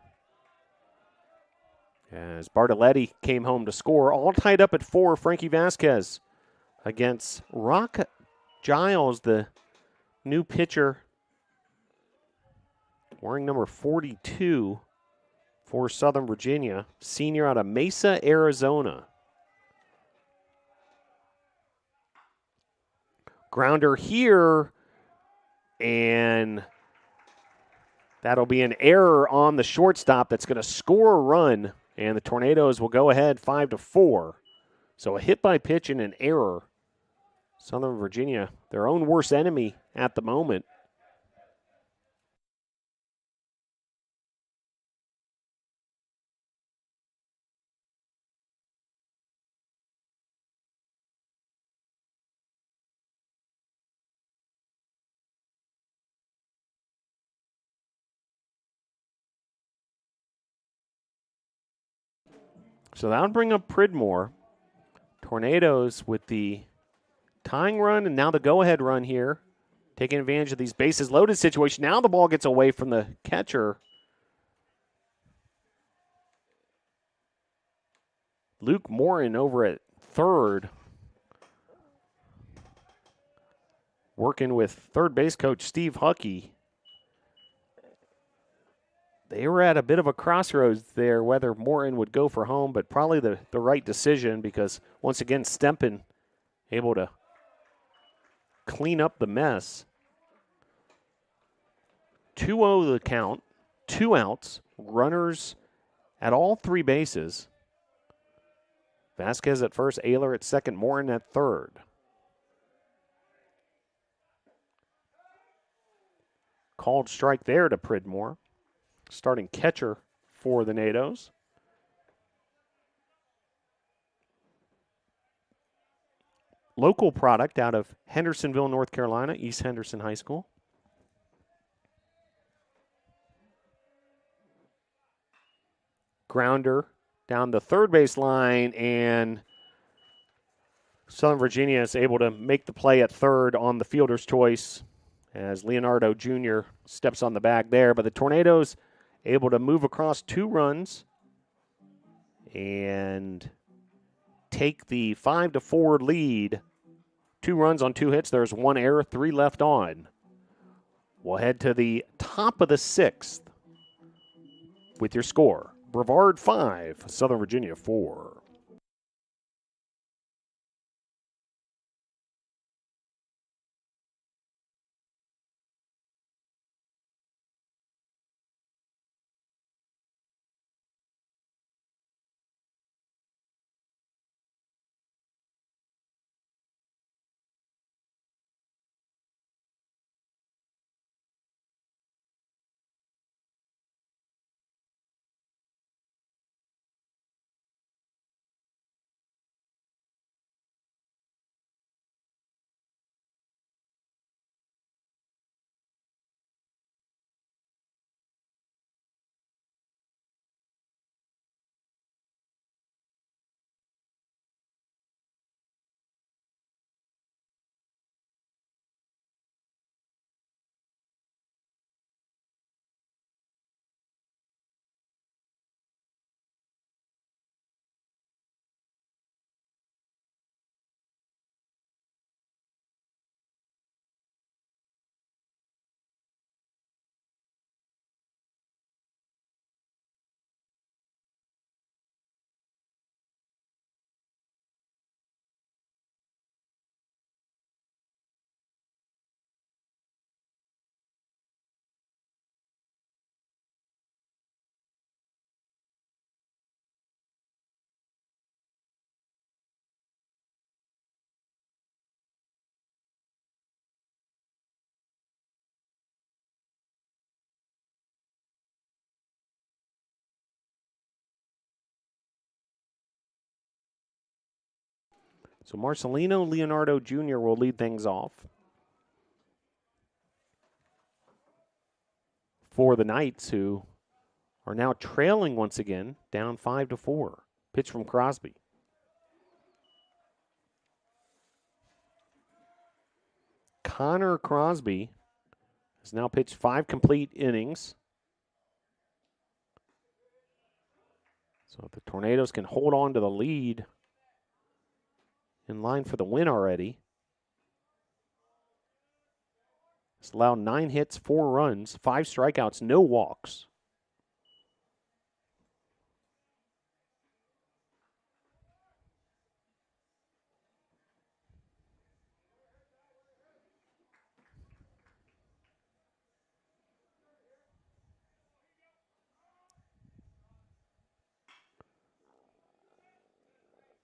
as Bartoletti came home to score. All tied up at 4, Frankie Vasquez against Rock Giles, the new pitcher wearing number 42 for Southern Virginia, senior out of Mesa, Arizona. Grounder here, and that'll be an error on the shortstop that's going to score a run, and the Tornadoes will go ahead 5-4. So a hit by pitch and an error. Southern Virginia, their own worst enemy at the moment. So that would bring up Pridmore. Tornadoes with the tying run and now the go-ahead run here, taking advantage of these bases loaded situation. Now the ball gets away from the catcher. Luke Morin over at third, working with third base coach Steve Huckey. They were at a bit of a crossroads there whether Morin would go for home, but probably the right decision because, once again, Stempen able to clean up the mess. 2-0 the count, 2 outs, runners at all 3 bases. Vasquez at first, Ayler at second, Morin at third. Called strike there to Pridmore. Starting catcher for the NATOs. Local product out of Hendersonville, North Carolina, East Henderson High School. Grounder down the third base line, and Southern Virginia is able to make the play at third on the fielder's choice as Leonardo Jr. steps on the bag there. But the Tornadoes able to move across 2 runs and take the 5-4 lead. 2 runs on 2 hits. There's 1 error, 3 left on. We'll head to the top of the 6th with your score. Brevard 5, Southern Virginia 4. So Marcelino Leonardo Jr. will lead things off for the Knights, who are now trailing once again, down 5-4. Pitch from Crosby. Connor Crosby has now pitched 5 complete innings. So if the Tornadoes can hold on to the lead, in line for the win already. It's allowed 9 hits, 4 runs, 5 strikeouts, no walks.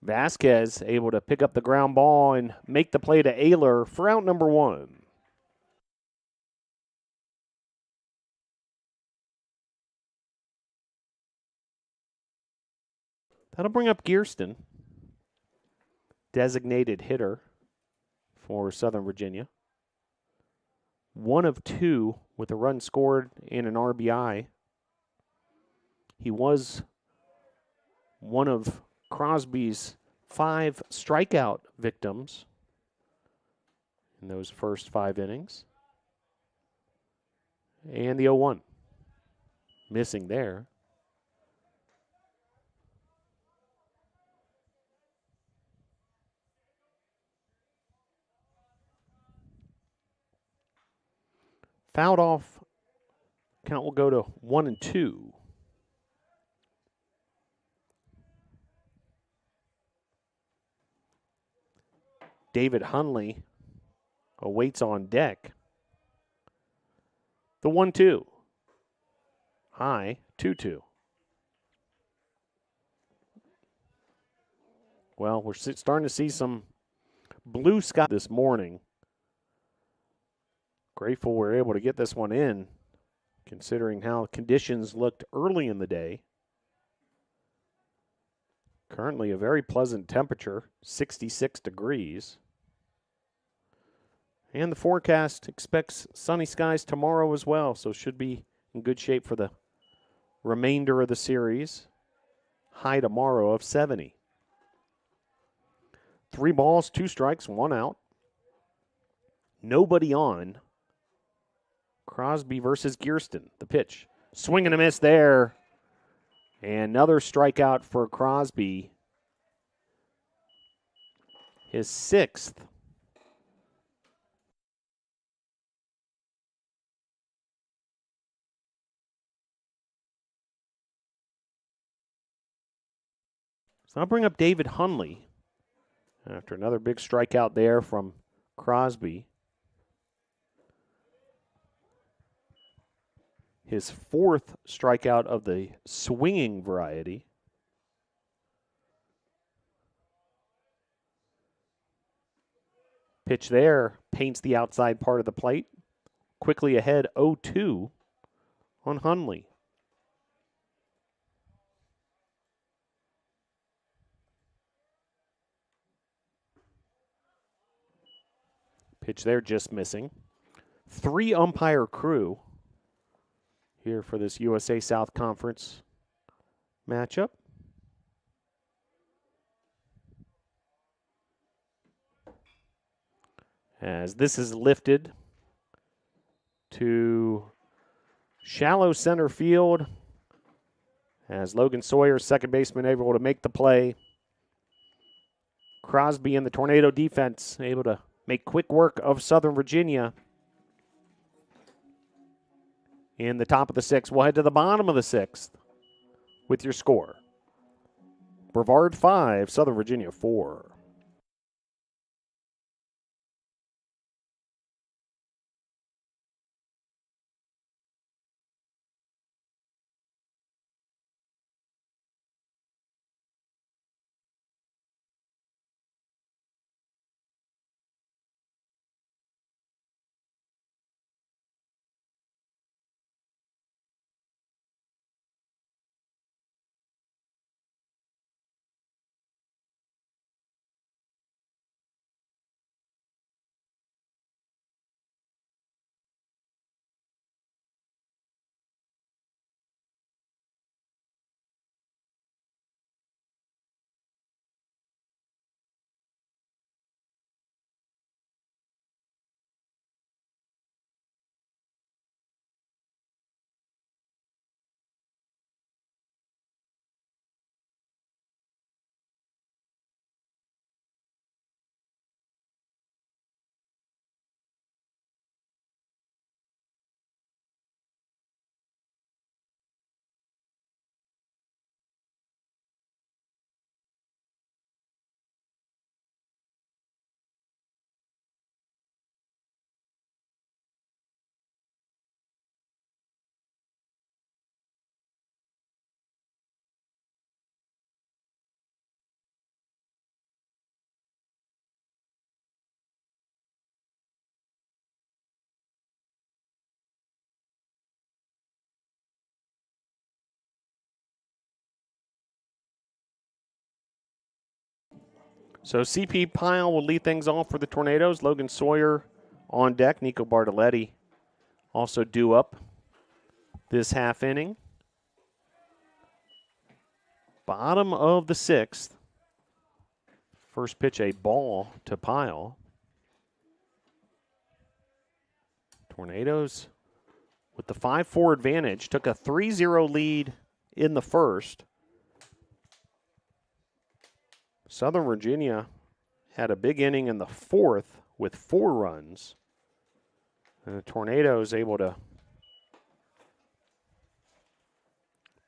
Vasquez able to pick up the ground ball and make the play to Ayler for out number 1. That'll bring up Gearston, designated hitter for Southern Virginia. 1 of 2 with a run scored and an RBI. He was one of Crosby's 5 strikeout victims in those first 5 innings. And the 0-1. Missing there. Fouled off. Count will go to 1-2. David Hunley awaits on deck. The 1-2. High, 2-2. Well, we're starting to see some blue sky this morning. Grateful we're able to get this one in, considering how conditions looked early in the day. Currently a very pleasant temperature, 66 degrees. And the forecast expects sunny skies tomorrow as well, so should be in good shape for the remainder of the series. High tomorrow of 70. 3 balls, 2 strikes, 1 out. Nobody on. Crosby versus Gearston, the pitch. Swing and a miss there. And another strikeout for Crosby. His 6th. So I'll bring up David Hunley after another big strikeout there from Crosby. His 4th strikeout of the swinging variety. Pitch there, paints the outside part of the plate. Quickly ahead, 0-2 on Hunley. Pitch there, just missing. 3 umpire crew here for this USA South Conference matchup. As this is lifted to shallow center field, as Logan Sawyer, second baseman, able to make the play. Crosby and the Tornado defense able to make quick work of Southern Virginia. In the top of the 6th, we'll head to the bottom of the 6th with your score. Brevard 5, Southern Virginia 4. So CP Pyle will lead things off for the Tornadoes. Logan Sawyer on deck. Nico Bartoletti also due up this half inning. Bottom of the 6th. First pitch, a ball to Pyle. Tornadoes with the 5-4 advantage. Took a 3-0 lead in the first. Southern Virginia had a big inning in the 4th with 4 runs. And the Tornadoes able to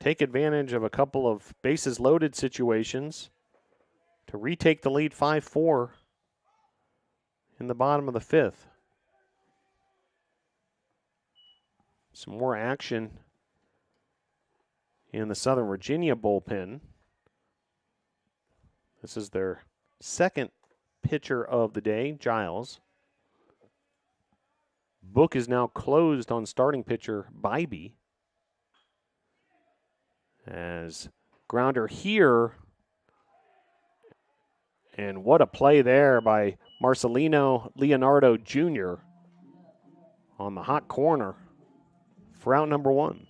take advantage of a couple of bases loaded situations to retake the lead 5-4 in the bottom of the 5th. Some more action in the Southern Virginia bullpen. This is their second pitcher of the day, Giles. Book is now closed on starting pitcher Bybee. As grounder here, and what a play there by Marcelino Leonardo Jr. on the hot corner for out number 1.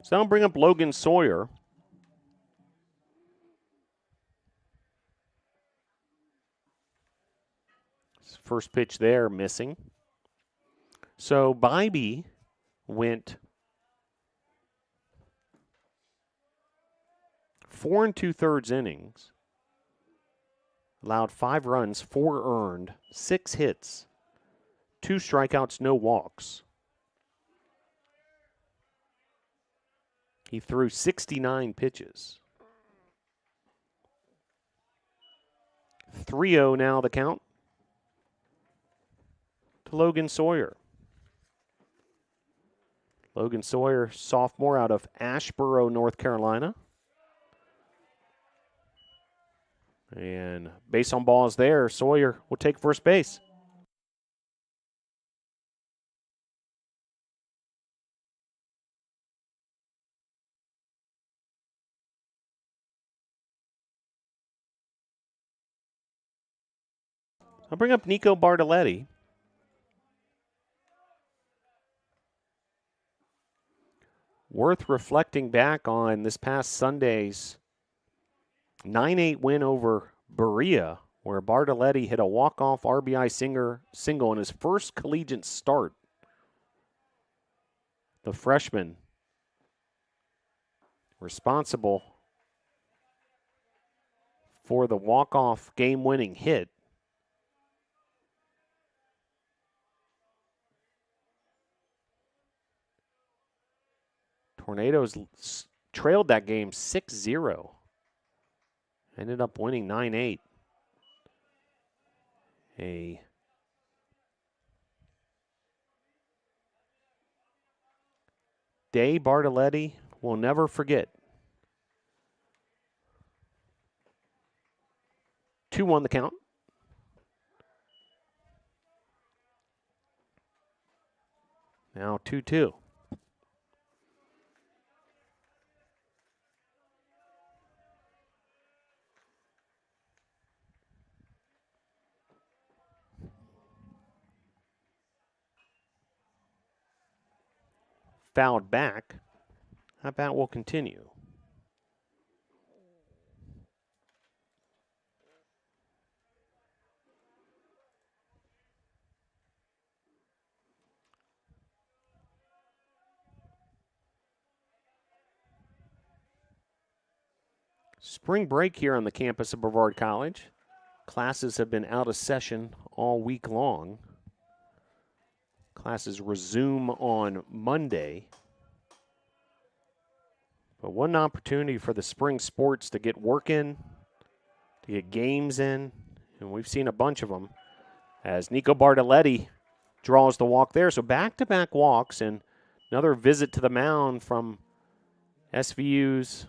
So I'll bring up Logan Sawyer. His first pitch there missing. So Bybee went 4 2/3 innings, allowed 5 runs, 4 earned, 6 hits, 2 strikeouts, no walks. He threw 69 pitches. 3-0 now the count to Logan Sawyer. Logan Sawyer, sophomore out of Asheboro, North Carolina. And base on balls there. Sawyer will take first base. I'll bring up Nico Bartoletti. Worth reflecting back on this past Sunday's 9-8 win over Berea, where Bartoletti hit a walk-off RBI single in his first collegiate start. The freshman responsible for the walk-off game-winning hit. Tornadoes trailed that game 6-0. Ended up winning 9-8. A day Bartoletti will never forget. 2-1 the count. Now 2-2. Fouled back. That bat will continue. Spring break here on the campus of Brevard College. Classes have been out of session all week long. Classes resume on Monday. But what an opportunity for the spring sports to get work in, to get games in, and we've seen a bunch of them as Nico Bartoletti draws the walk there. So back-to-back walks and another visit to the mound from SVU's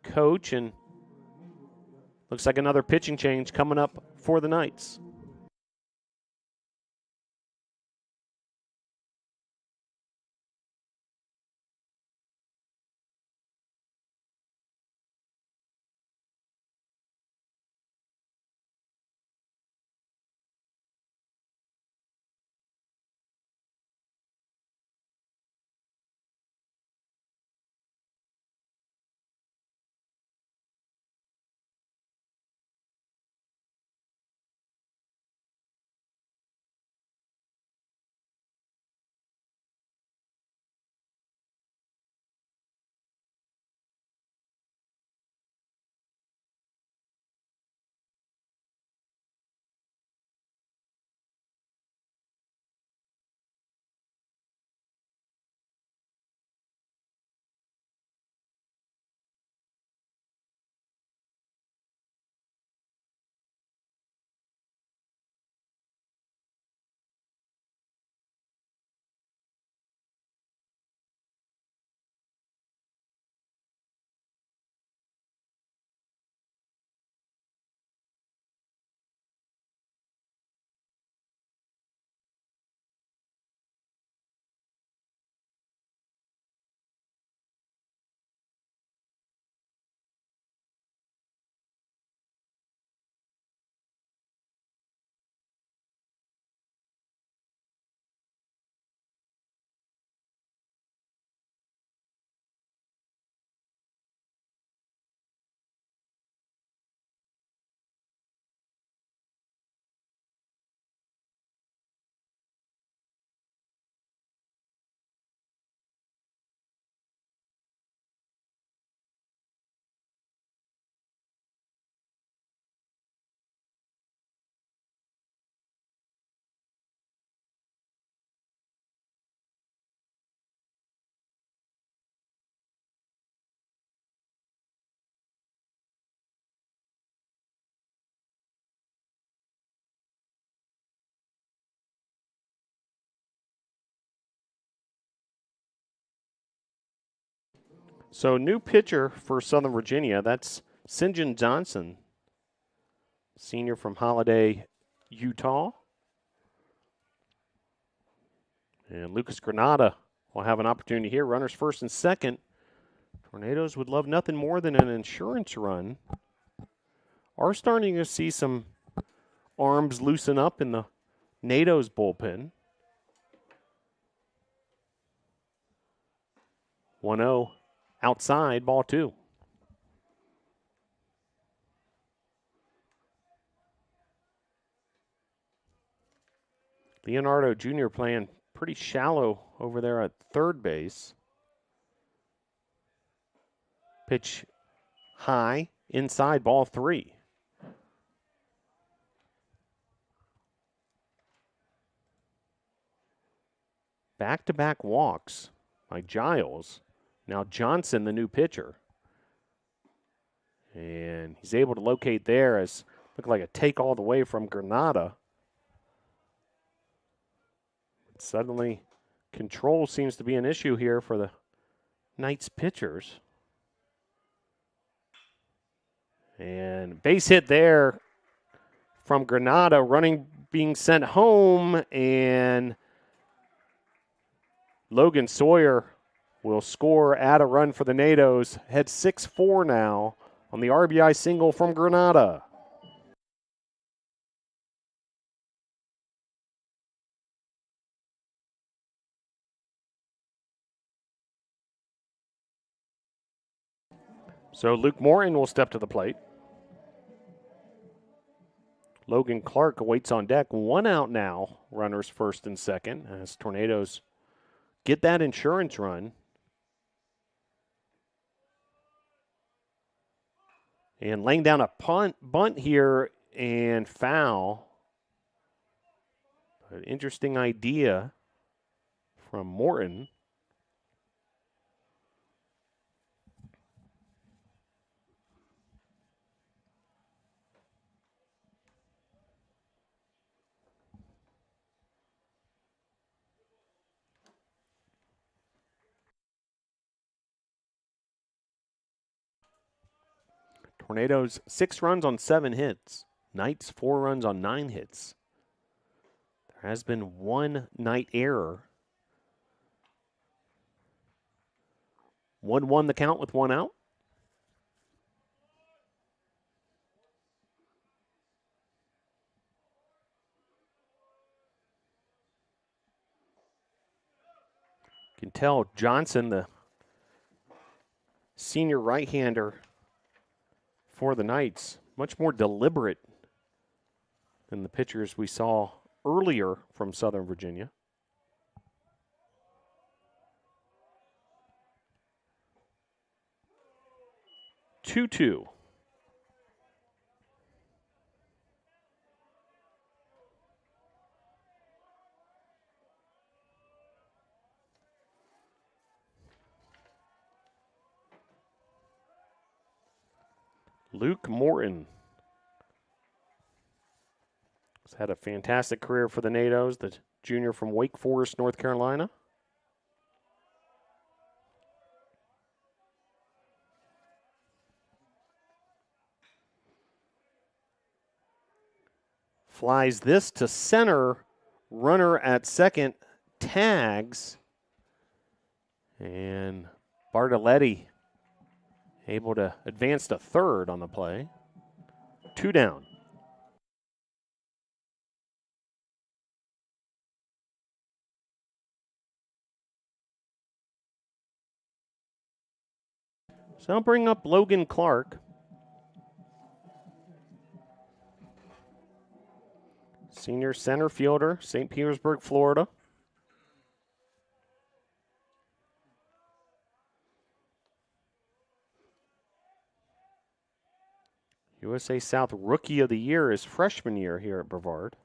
coach, and looks like another pitching change coming up for the Knights. So new pitcher for Southern Virginia, that's St. John Johnson, senior from Holiday, Utah. And Lucas Granada will have an opportunity here. Runners first and second. Tornadoes would love nothing more than an insurance run. Are starting to see some arms loosen up in the NATO's bullpen. 1-0 outside, ball 2. Leonardo Jr. playing pretty shallow over there at third base. Pitch high, inside, ball 3. Back-to-back walks by Giles. Now Johnson, the new pitcher. And he's able to locate there as looked like a take all the way from Granada. Suddenly, control seems to be an issue here for the Knights pitchers. And base hit there from Granada, running being sent home, and Logan Sawyer will score, add a run for the NATOs. Head 6-4 now on the RBI single from Granada. So Luke Morton will step to the plate. Logan Clark waits on deck. 1 out now, runners first and second, as Tornadoes get that insurance run. And laying down a bunt here and foul. An interesting idea from Morton. Tornadoes 6 runs on 7 hits. Knights 4 runs on 9 hits. There has been 1 Knight error. 1-1 the count with 1 out. You can tell Johnson, the senior right-hander for the Knights, much more deliberate than the pitchers we saw earlier from Southern Virginia. Two-two. Luke Morton has had a fantastic career for the NATOs, the junior from Wake Forest, North Carolina. Flies this to center, runner at second, tags, and Bartoletti able to advance to third on the play. 2 down. So I'll bring up Logan Clark. Senior center fielder, St. Petersburg, Florida. USA South Rookie of the Year his freshman year here at Brevard.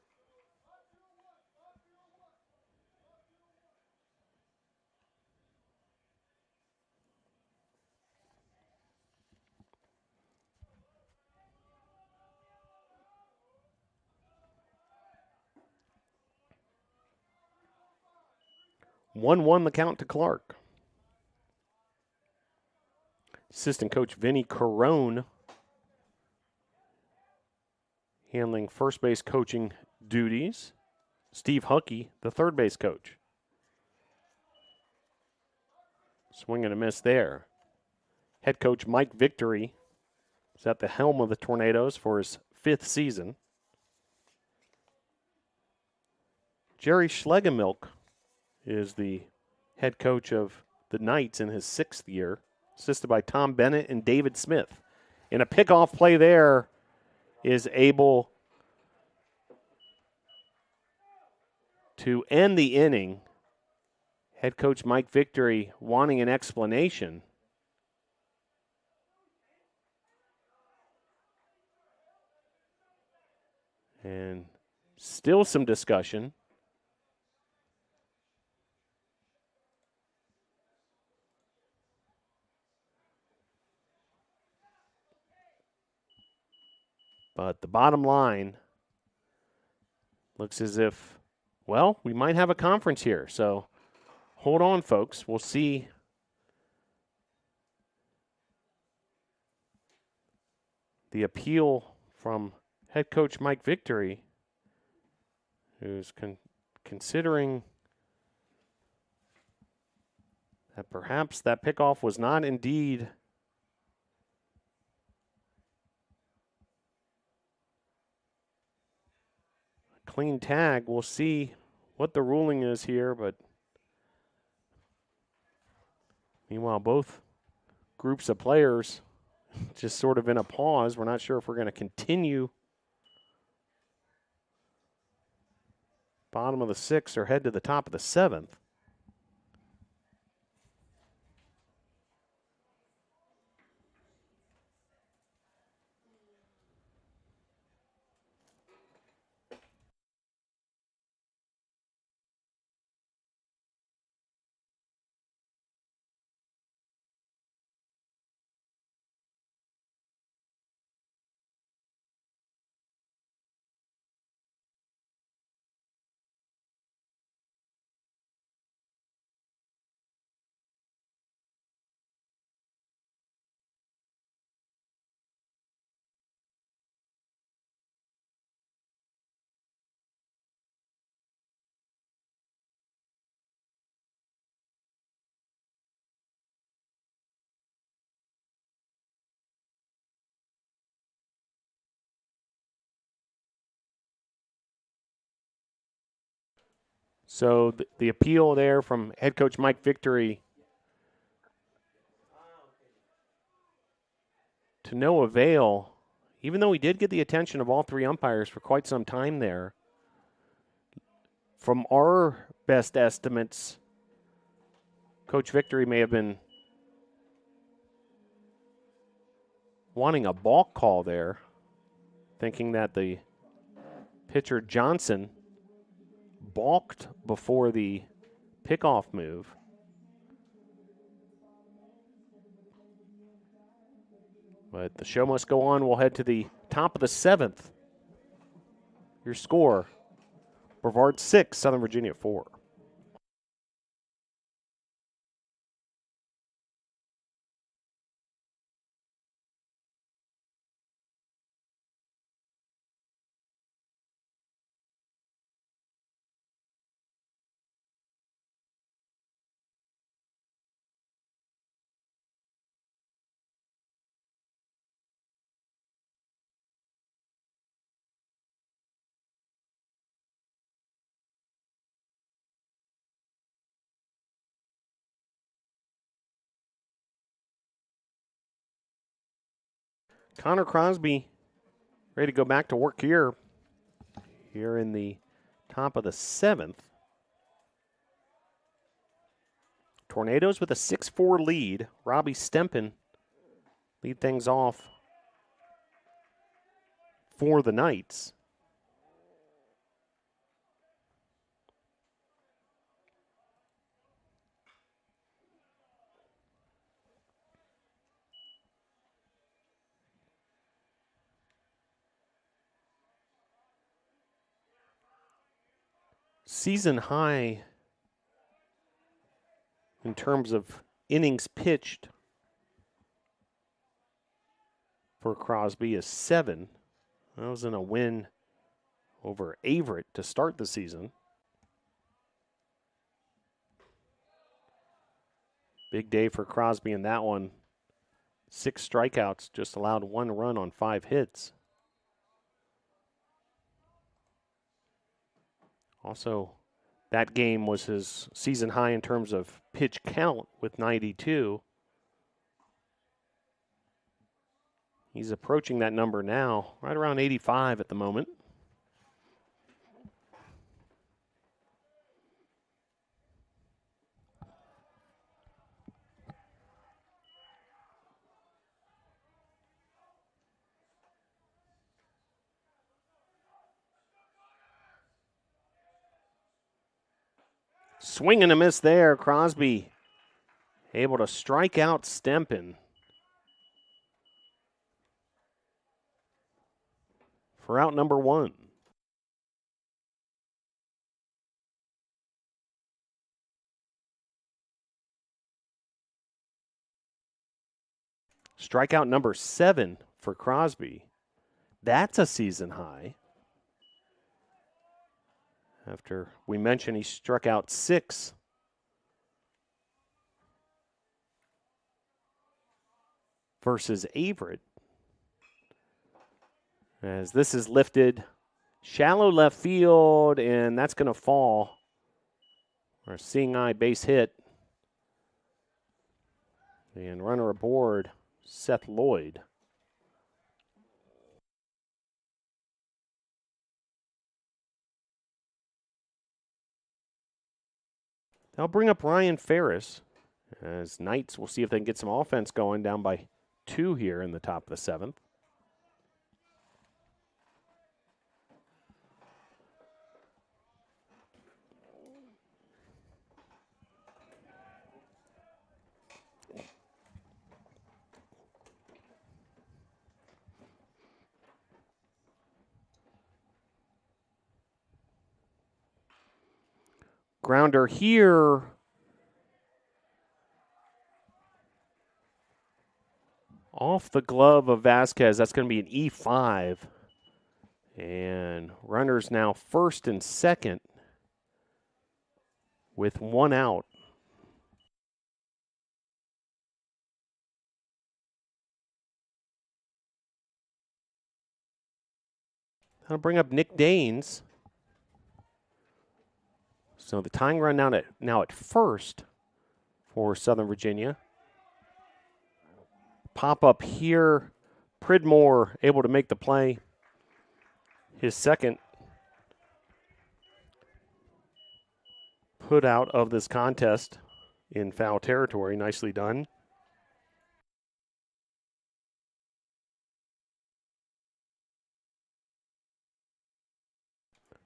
One the count to Clark. Assistant coach Vinny Carone handling first base coaching duties. Steve Huckey, the third base coach. Swing and a miss there. Head coach Mike Victory is at the helm of the Tornadoes for his 5th season. Jerry Schlegelmilk is the head coach of the Knights in his 6th year, assisted by Tom Bennett and David Smith. In a pickoff play there is able to end the inning. Head coach Mike Victory wanting an explanation. And still some discussion. But the bottom line looks as if, well, we might have a conference here. So hold on, folks. We'll see the appeal from head coach Mike Victory, who's considering that perhaps that pickoff was not indeed a clean tag. We'll see what the ruling is here, but meanwhile, both groups of players just sort of in a pause. We're not sure if we're going to continue bottom of the 6th or head to the top of the 7th. So the appeal there from head coach Mike Victory to no avail, even though he did get the attention of all 3 umpires for quite some time there. From our best estimates, Coach Victory may have been wanting a balk call there, thinking that the pitcher Johnson balked before the pickoff move. But the show must go on. We'll head to the top of the 7th. Your score, Brevard 6, Southern Virginia 4. Connor Crosby ready to go back to work here in the top of the 7th. Tornadoes with a 6-4 lead. Robbie Stempen lead things off for the Knights. Season high in terms of innings pitched for Crosby is 7. That was in a win over Averett to start the season. Big day for Crosby in that one. 6 strikeouts, just allowed 1 run on 5 hits. Also, that game was his season high in terms of pitch count with 92. He's approaching that number now, right around 85 at the moment. Swing and a miss there. Crosby able to strike out Stempen for out number 1. Strikeout number 7 for Crosby. That's a season high. After we mentioned he struck out 6 versus Averett. As this is lifted, shallow left field, and that's going to fall. Our seeing eye base hit. And runner aboard, Seth Lloyd. They'll bring up Ryan Ferris as Knights will see if they can get some offense going, down by 2 here in the top of the 7th. Grounder here. Off the glove of Vasquez. That's going to be an E5. And runners now first and second with 1 out. I'll bring up Nick Daines. So the tying run now at first for Southern Virginia. Pop up here. Pridmore able to make the play. His second put out of this contest in foul territory. Nicely done.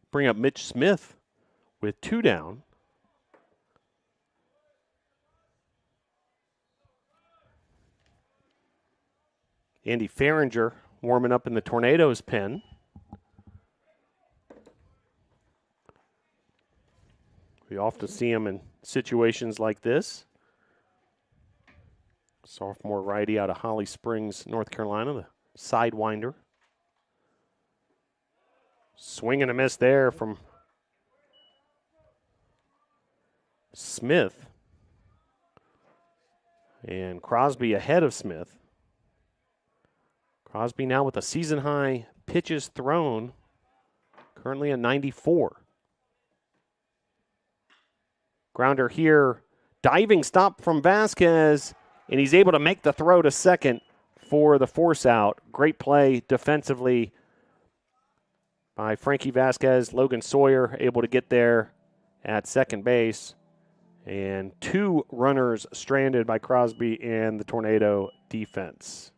Bring up Mitch Smith with 2 down. Andy Farringer warming up in the Tornadoes pen. We often see him in situations like this. Sophomore righty out of Holly Springs, North Carolina, the sidewinder. Swing and a miss there from Smith. And Crosby ahead of Smith. Crosby now with a season high pitches thrown, currently at 94. Grounder here, diving stop from Vasquez, and he's able to make the throw to second for the force out. Great play defensively by Frankie Vasquez. Logan Sawyer able to get there at second base. And 2 runners stranded by Crosby and the Tornado defense.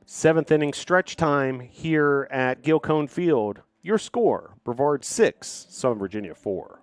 Seventh inning stretch time here at Gilcone Field. Your score, Brevard 6, Southern Virginia 4.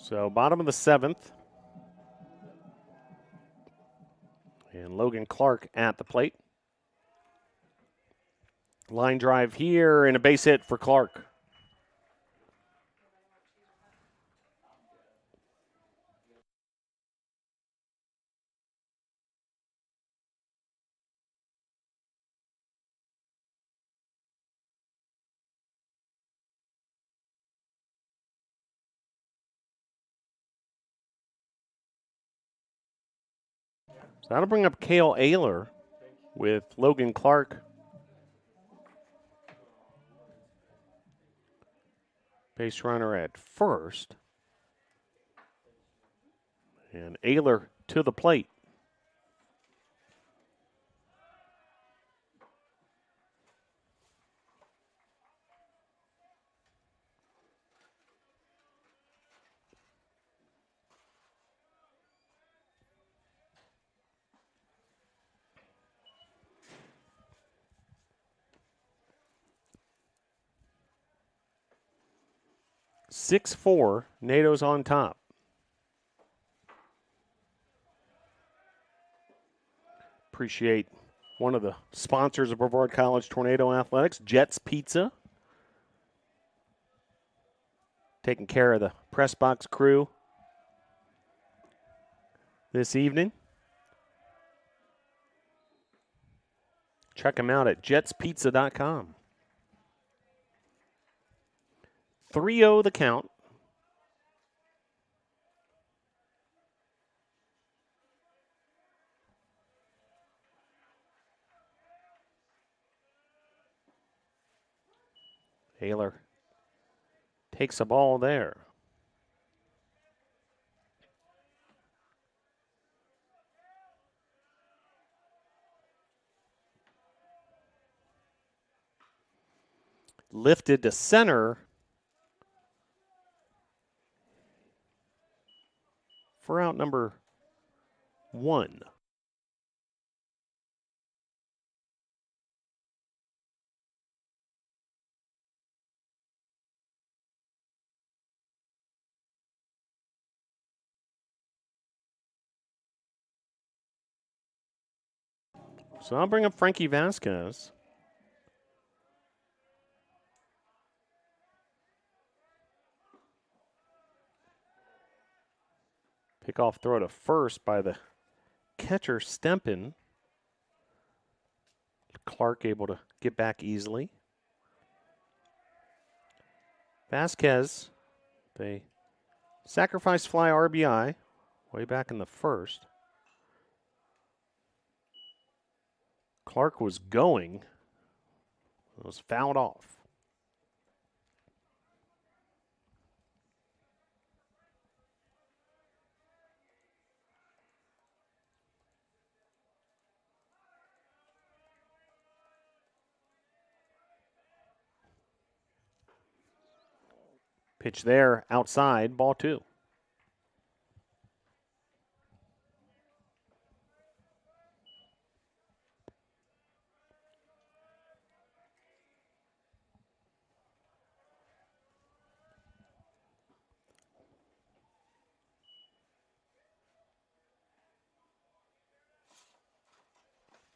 So bottom of the 7th. And Logan Clark at the plate. Line drive here and a base hit for Clark. So that'll bring up Cale Ayler with Logan Clark. Base runner at first. And Ayler to the plate. (6-4), NATO's on top. Appreciate one of the sponsors of Brevard College Tornado Athletics, Jets Pizza. Taking care of the press box crew this evening. Check them out at jetspizza.com. 3-0 the count. Ayler takes a ball there. Lifted to center for out number 1. So I'll bring up Frankie Vasquez. Pickoff throw to first by the catcher Stempen. Clark able to get back easily. Vasquez, they sacrifice fly RBI way back in the first. Clark was going. It was fouled off. Pitch there, outside, ball 2.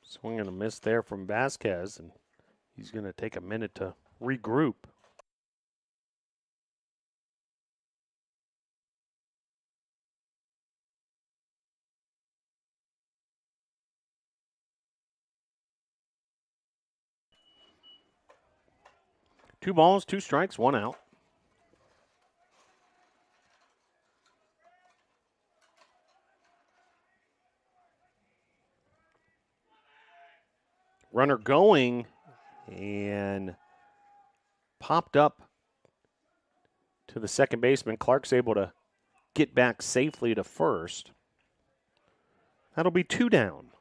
Swing and a miss there from Vasquez, and he's going to take a minute to regroup. Two balls, 2 strikes, 1 out. Runner going and popped up to the second baseman. Clark's able to get back safely to first. That'll be 2 down.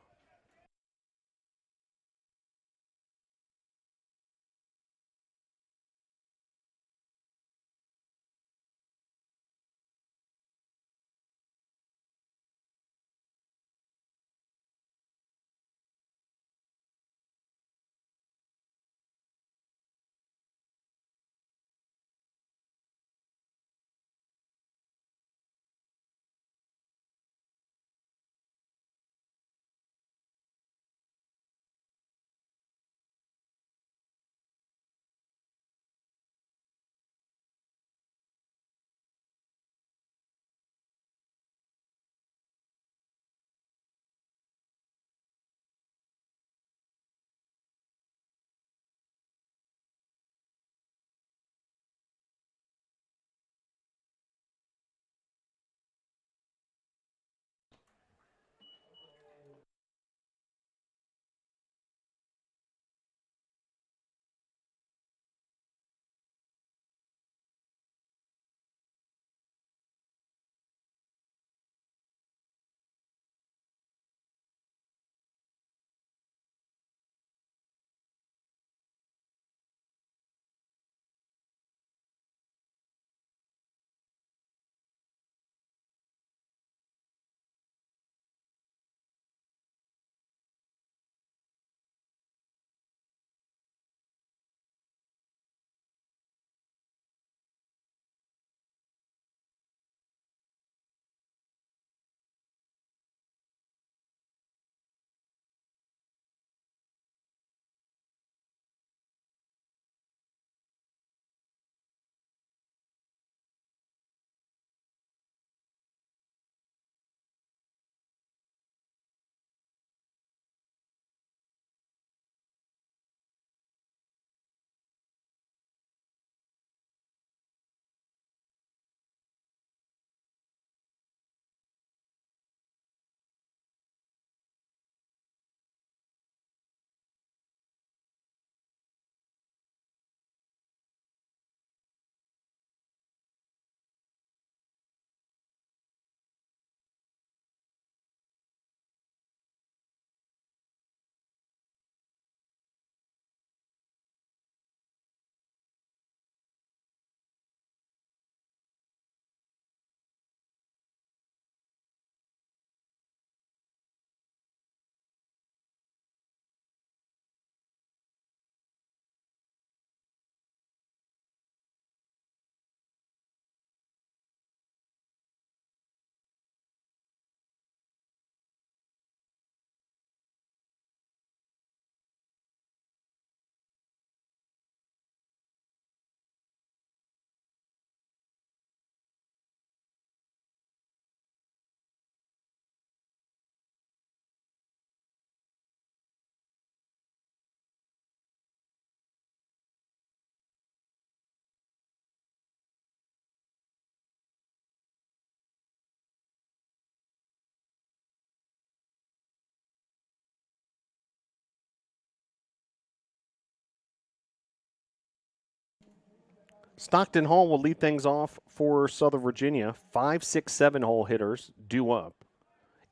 Stockton Hall will lead things off for Southern Virginia. 5, 6, 7 hole hitters due up.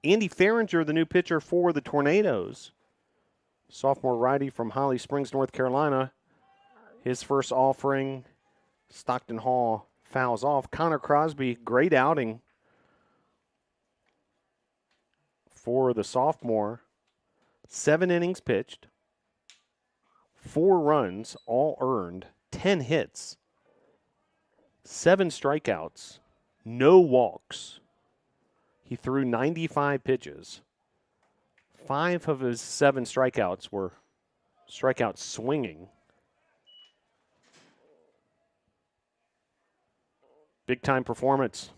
Andy Farringer, the new pitcher for the Tornadoes. Sophomore righty from Holly Springs, North Carolina. His first offering, Stockton Hall fouls off. Connor Crosby, great outing for the sophomore. 7 innings pitched, 4 runs, all earned, 10 hits, 7 strikeouts, no walks. He threw 95 pitches. 5 of his 7 strikeouts were strikeouts swinging. Big-time performance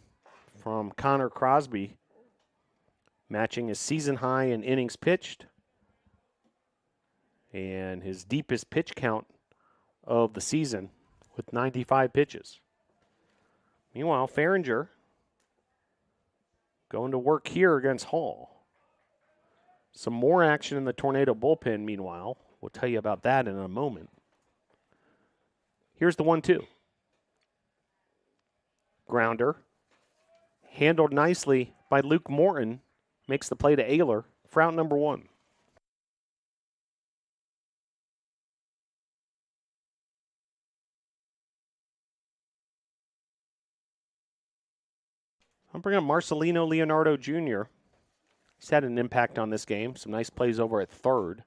from Connor Crosby, matching his season high in innings pitched and his deepest pitch count of the season with 95 pitches. Meanwhile, Farringer going to work here against Hall. Some more action in the Tornado bullpen, meanwhile. We'll tell you about that in a moment. Here's the 1-2. Grounder. Handled nicely by Luke Morton. Makes the play to Ayler for out number 1. I'm bringing up Marcelino Leonardo Jr. He's had an impact on this game. Some nice plays over at third.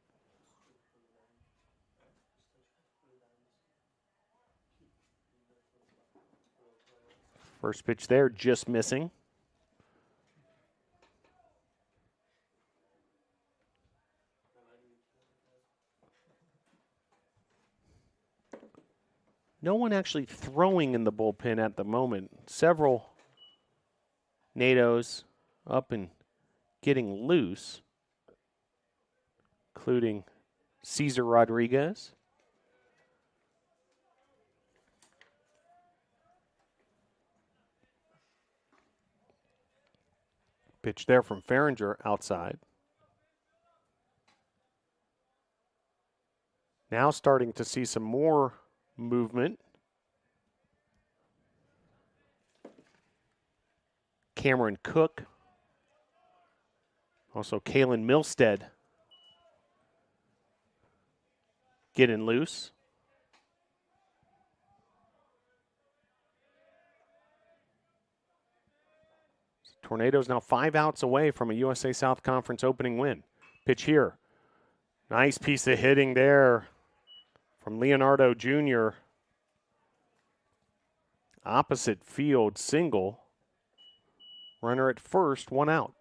First pitch there, just missing. No one actually throwing in the bullpen at the moment. Several NATOs up and getting loose, including Cesar Rodriguez. Pitch there from Farringer outside. Now starting to see some more movement. Cameron Cook. Also Kalen Milstead getting loose. Tornadoes now 5 outs away from a USA South Conference opening win. Pitch here. Nice piece of hitting there from Leonardo Jr. Opposite field single. Runner at first, 1 out.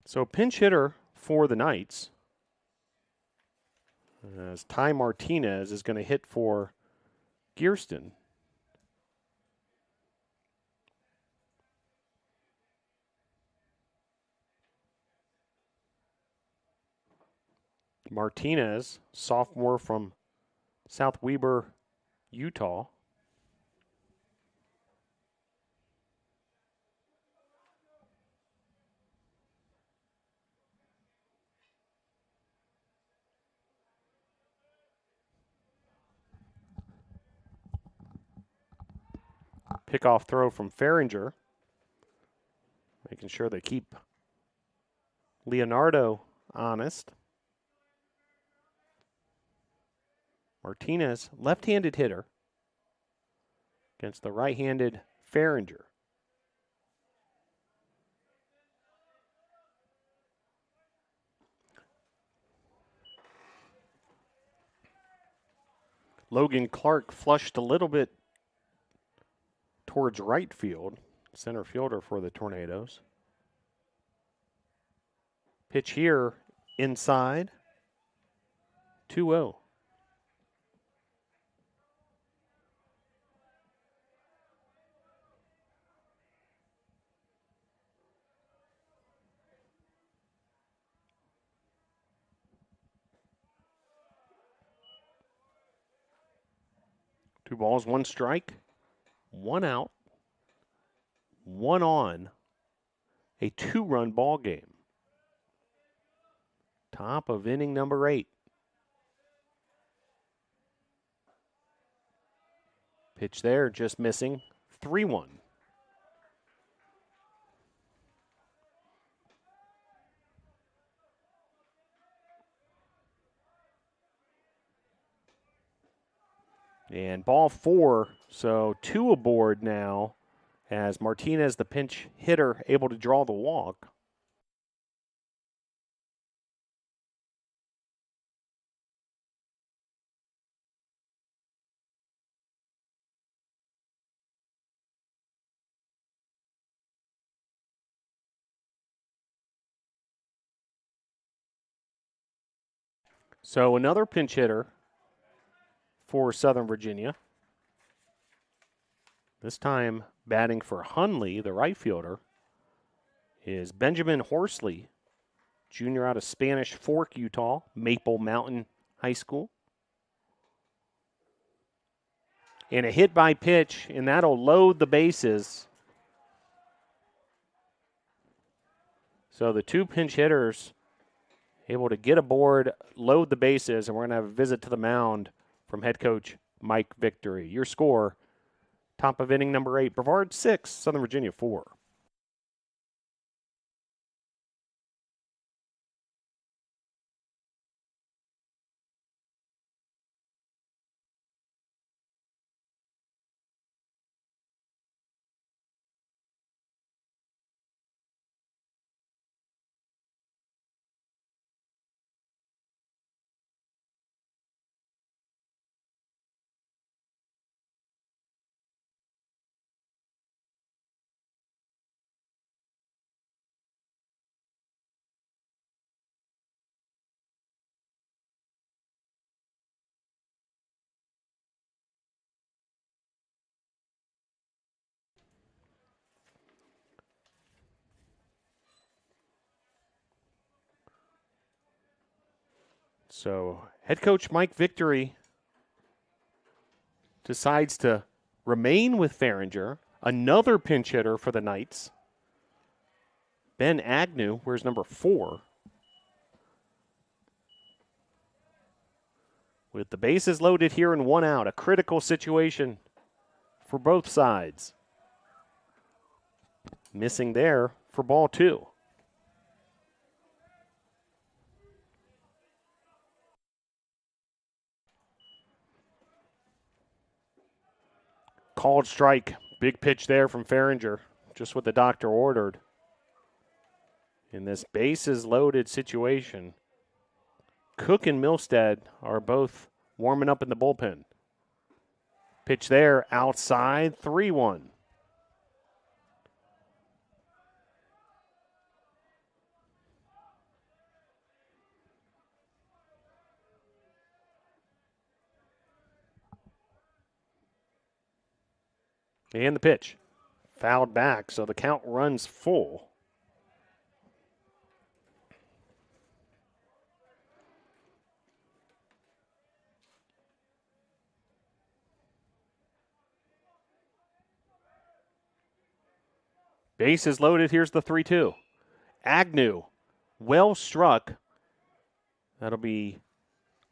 So pinch hitter for the Knights, as Ty Martinez is going to hit for Gearston. Martinez, sophomore from South Weber, Utah. Pickoff throw from Farringer, making sure they keep Leonardo honest. Martinez, left-handed hitter against the right-handed Farringer. Logan Clark flushed a little bit towards right field, center fielder for the Tornadoes. Pitch here, inside, 2-0. 2 balls, 1 strike, 1 out, 1 on. A 2-run ball game. Top of inning number 8. Pitch there, just missing. 3-1. And ball 4, so 2 aboard now as Martinez, the pinch hitter, able to draw the walk. So another pinch hitter for Southern Virginia. This time batting for Hunley, the right fielder, is Benjamin Horsley, junior out of Spanish Fork, Utah, Maple Mountain High School. And a hit by pitch, and that'll load the bases. So the 2 pinch hitters able to get aboard, load the bases, and we're going to have a visit to the mound from head coach Mike Victory. Your score, top of inning number 8, Brevard 6, Southern Virginia 4. So head coach Mike Victory decides to remain with Farringer, another pinch hitter for the Knights. Ben Agnew wears number 4. With the bases loaded here and 1 out, a critical situation for both sides. Missing there for ball 2. Called strike. Big pitch there from Farringer, just what the doctor ordered. In this bases loaded situation, Cook and Milstead are both warming up in the bullpen. Pitch there, outside, 3-1. And the pitch. Fouled back, so the count runs full. Bases loaded. Here's the 3-2. Agnew, well struck. That'll be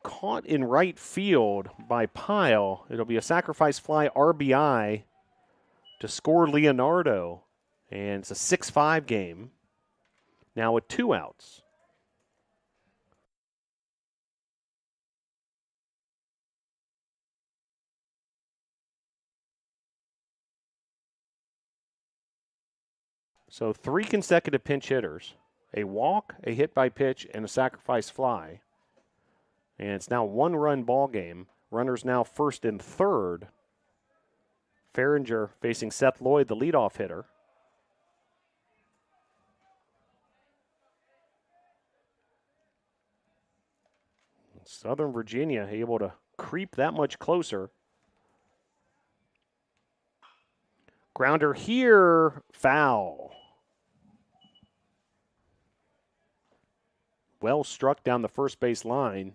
caught in right field by Pyle. It'll be a sacrifice fly RBI to score Leonardo. And it's a 6-5 game. Now with 2 outs. So 3 consecutive pinch hitters. A walk, a hit by pitch, and a sacrifice fly. And it's now 1-run ball game. Runners now first and third. Farringer facing Seth Lloyd, the leadoff hitter. Southern Virginia able to creep that much closer. Grounder here, foul. Well struck down the first base line.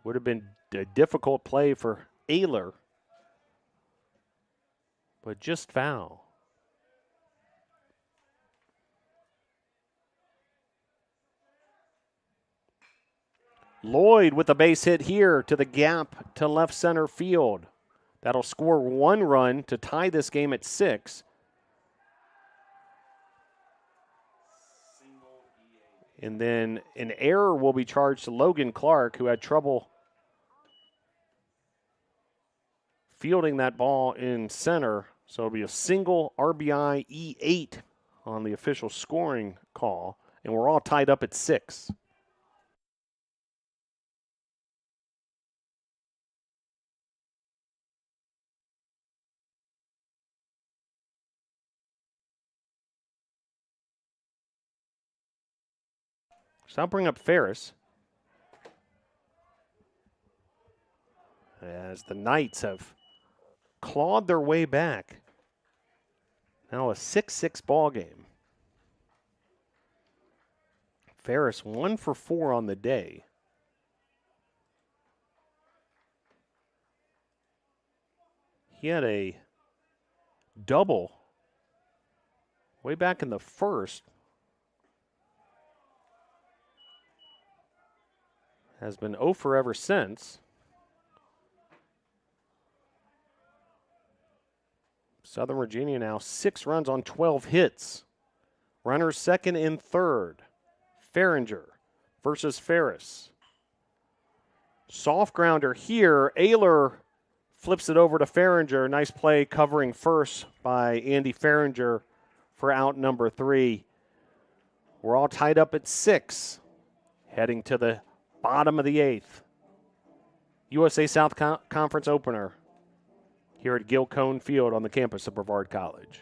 Would have been a difficult play for Ayler, but just foul. Lloyd with a base hit here to the gap to left center field. That'll score 1 run to tie this game at 6. And then an error will be charged to Logan Clark, who had trouble fielding that ball in center. So it'll be a single RBI E8 on the official scoring call. And we're all tied up at 6. So I'll bring up Ferris. As the Knights have clawed their way back. Now a 6-6 ball game. Ferris 1 for 4 on the day. He had a double way back in the first. Has been 0 for ever since. Southern Virginia now 6 runs on 12 hits. Runners second and third. Farringer versus Ferris. Soft grounder here. Ayler flips it over to Farringer. Nice play covering first by Andy Farringer for out number 3. We're all tied up at 6. Heading to the bottom of the 8th. USA South Conference opener here at Gil Cone Field on the campus of Brevard College.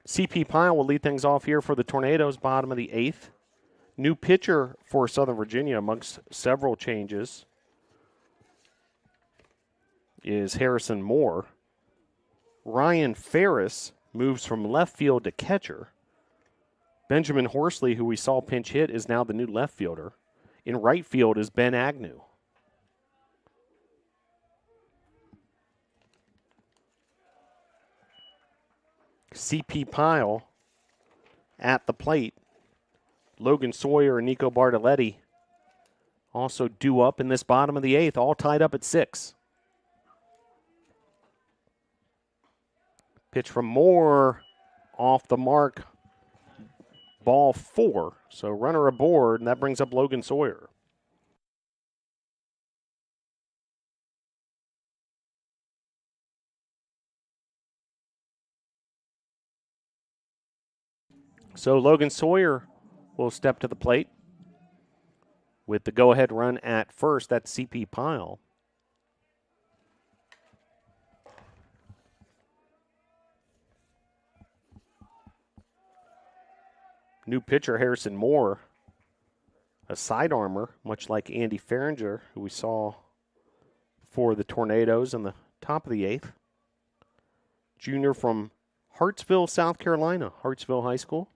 CP Pyle will lead things off here for the Tornadoes, bottom of the 8th. New pitcher for Southern Virginia amongst several changes. is Harrison Moore. Ryan Ferris moves from left field to catcher. Benjamin Horsley, who we saw pinch hit, is now the new left fielder. In right field is Ben Agnew. CP Pyle at the plate. Logan Sawyer and Nico Bartoletti also due up in this bottom of the 8th, all tied up at 6. Pitch from Moore off the mark. Ball 4. So runner aboard, and that brings up Logan Sawyer. So Logan Sawyer will step to the plate with the go-ahead run at first. That's CP Pyle. New pitcher Harrison Moore, a side armor, much like Andy Farringer, who we saw for the Tornadoes in the top of the 8th. Junior from Hartsville, South Carolina, Hartsville High School.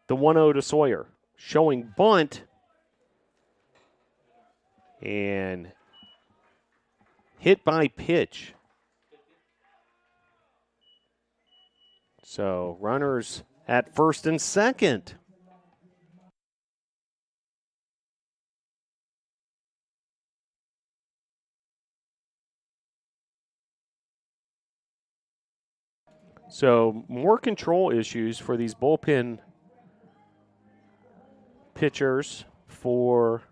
The 1-0 to Sawyer, showing bunt, and hit by pitch. So runners at first and second. So more control issues for these bullpen pitchers for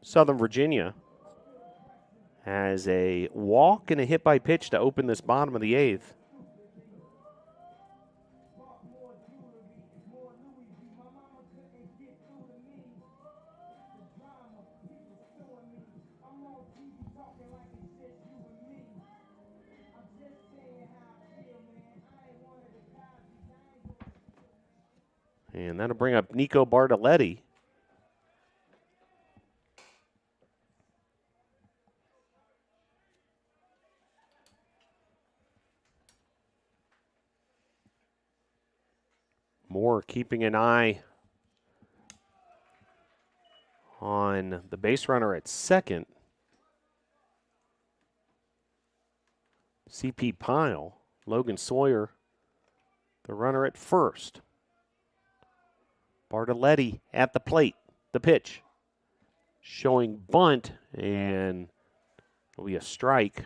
Southern Virginia, as a walk and a hit by pitch to open this bottom of the 8th. And that'll bring up Nico Bartoletti. Moore keeping an eye on the base runner at second. CP Pyle, Logan Sawyer, the runner at first. Bartoletti at the plate, the pitch. Showing bunt, and it'll be a strike.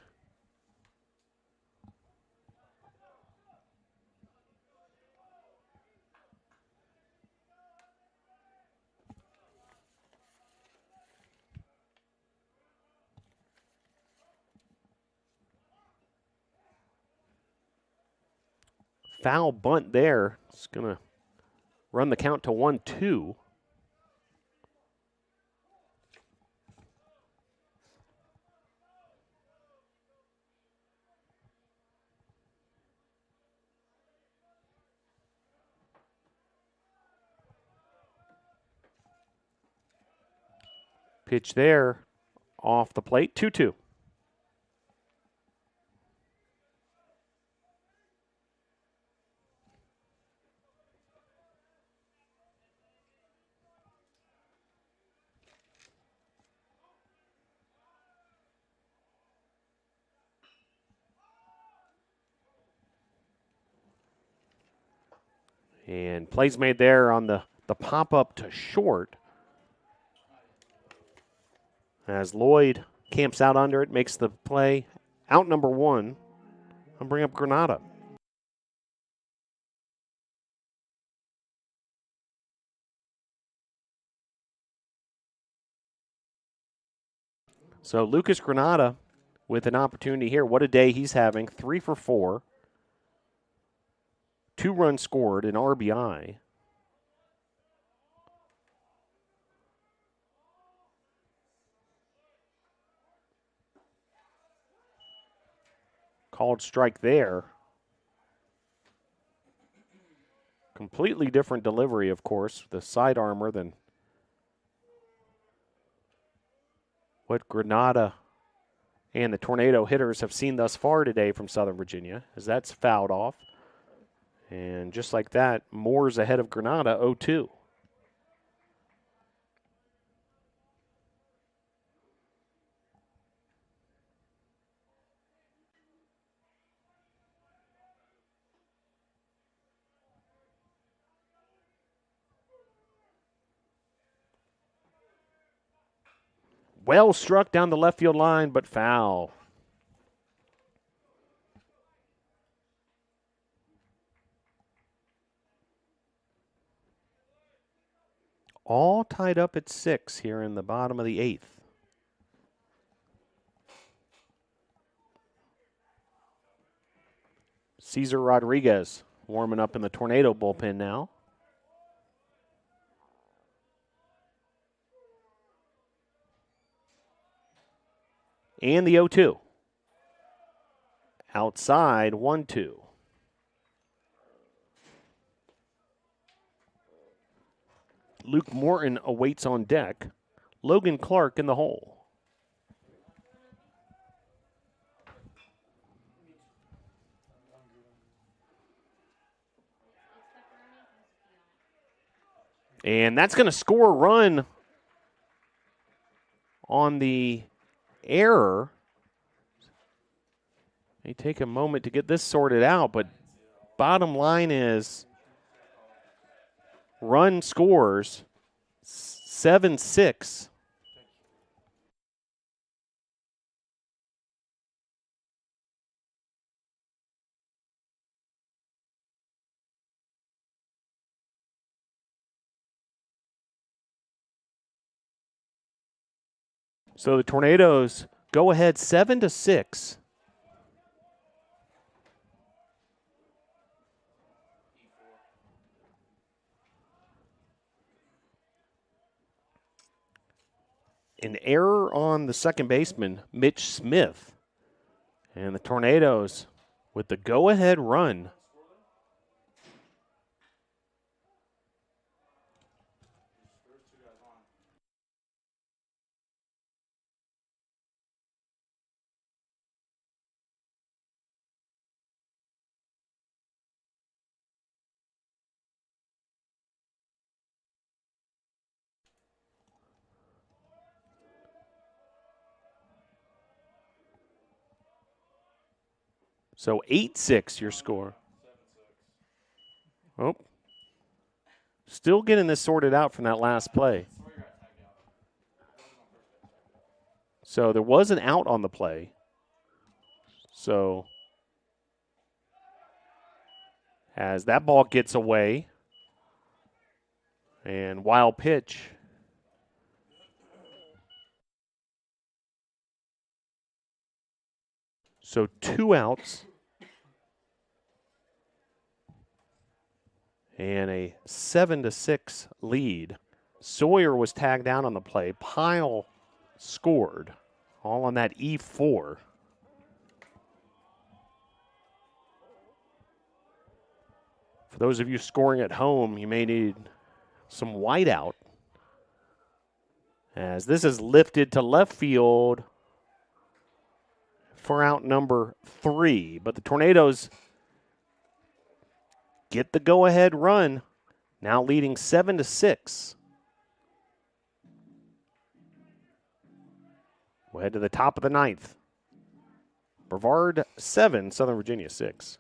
Foul bunt there. It's going to run the count to 1-2. Pitch there off the plate, 2-2. And plays made there on the pop-up to short. As Lloyd camps out under it, makes the play. Out number 1. I'll bring up Granada. So Lucas Granada with an opportunity here. What a day he's having. 3 for 4. 2 runs scored, an RBI. Called strike there. Completely different delivery, of course, the side armor than what Granada and the Tornado hitters have seen thus far today from Southern Virginia, as that's fouled off. And just like that, Moore's ahead of Granada 0-2. Well struck down the left field line, but foul. All tied up at 6 here in the bottom of the 8th. Cesar Rodriguez warming up in the Tornado bullpen now. And the 0-2. Outside, 1-2. Luke Morton awaits on deck. Logan Clark in the hole. And that's going to score a run on the error. May take a moment to get this sorted out, but bottom line is run scores 7-6. So the Tornadoes go ahead 7-6. An error on the second baseman, Mitch Smith. And the Tornadoes with the go-ahead run. So 8-6 your score. Oh, still getting this sorted out from that last play. So there was an out on the play. So as that ball gets away and wild pitch. So 2 outs. And a 7-6 lead. Sawyer was tagged down on the play. Pyle scored, all on that E4. For those of you scoring at home, you may need some whiteout, as this is lifted to left field for out number 3. But the Tornadoes get the go-ahead run, now leading 7-6. We'll head to the top of the 9th. Brevard 7, Southern Virginia 6.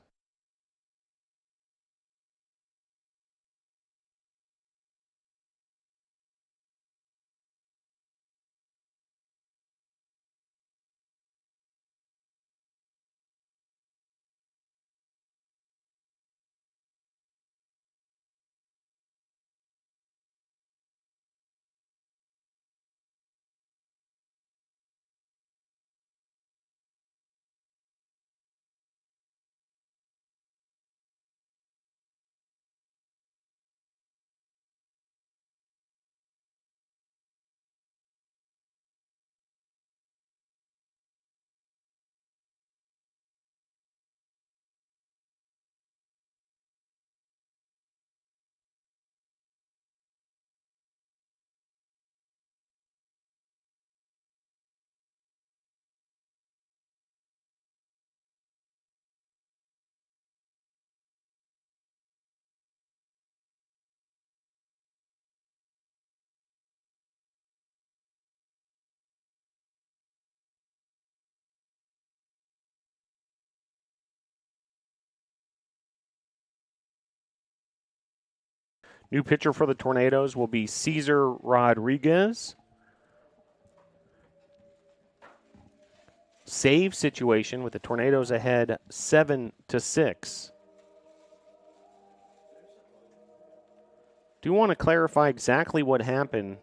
New pitcher for the Tornadoes will be Cesar Rodriguez. Save situation with the Tornadoes ahead 7-6. Do want to clarify exactly what happened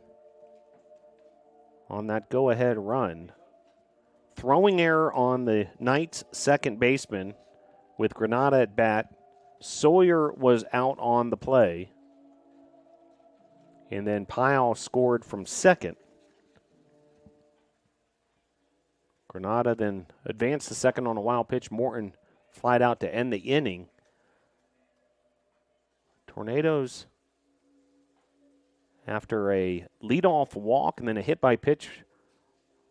on that go-ahead run. Throwing error on the Knights' second baseman with Granada at bat. Sawyer was out on the play. And then Pyle scored from second. Granada then advanced to second on a wild pitch. Morton flied out to end the inning. Tornadoes, after a leadoff walk and then a hit by pitch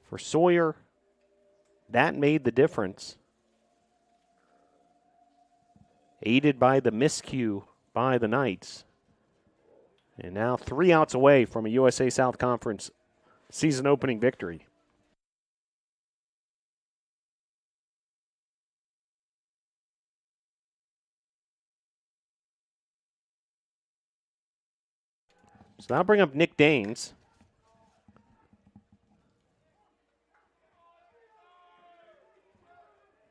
for Sawyer, that made the difference. Aided by the miscue by the Knights. And now 3 outs away from a USA South Conference season opening victory. So now bring up Nick Daines.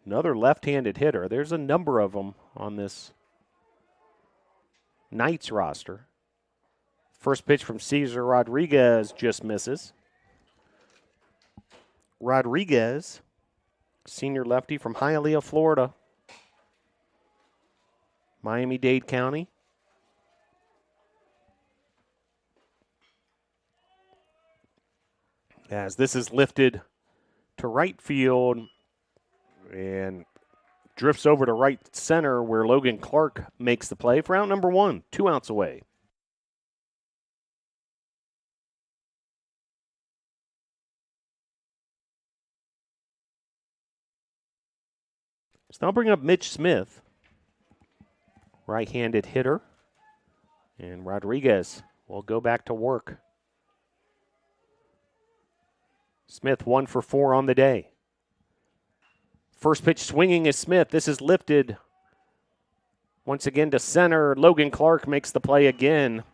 Another left-handed hitter. There's a number of them on this Knights roster. First pitch from Cesar Rodriguez just misses. Rodriguez, senior lefty from Hialeah, Florida. Miami-Dade County. As this is lifted to right field and drifts over to right center where Logan Clark makes the play for out number 1, 2 outs away. So now bring up Mitch Smith, right-handed hitter, and Rodriguez will go back to work. Smith 1 for 4 on the day. First pitch swinging is Smith. This is lifted once again to center. Logan Clark makes the play again.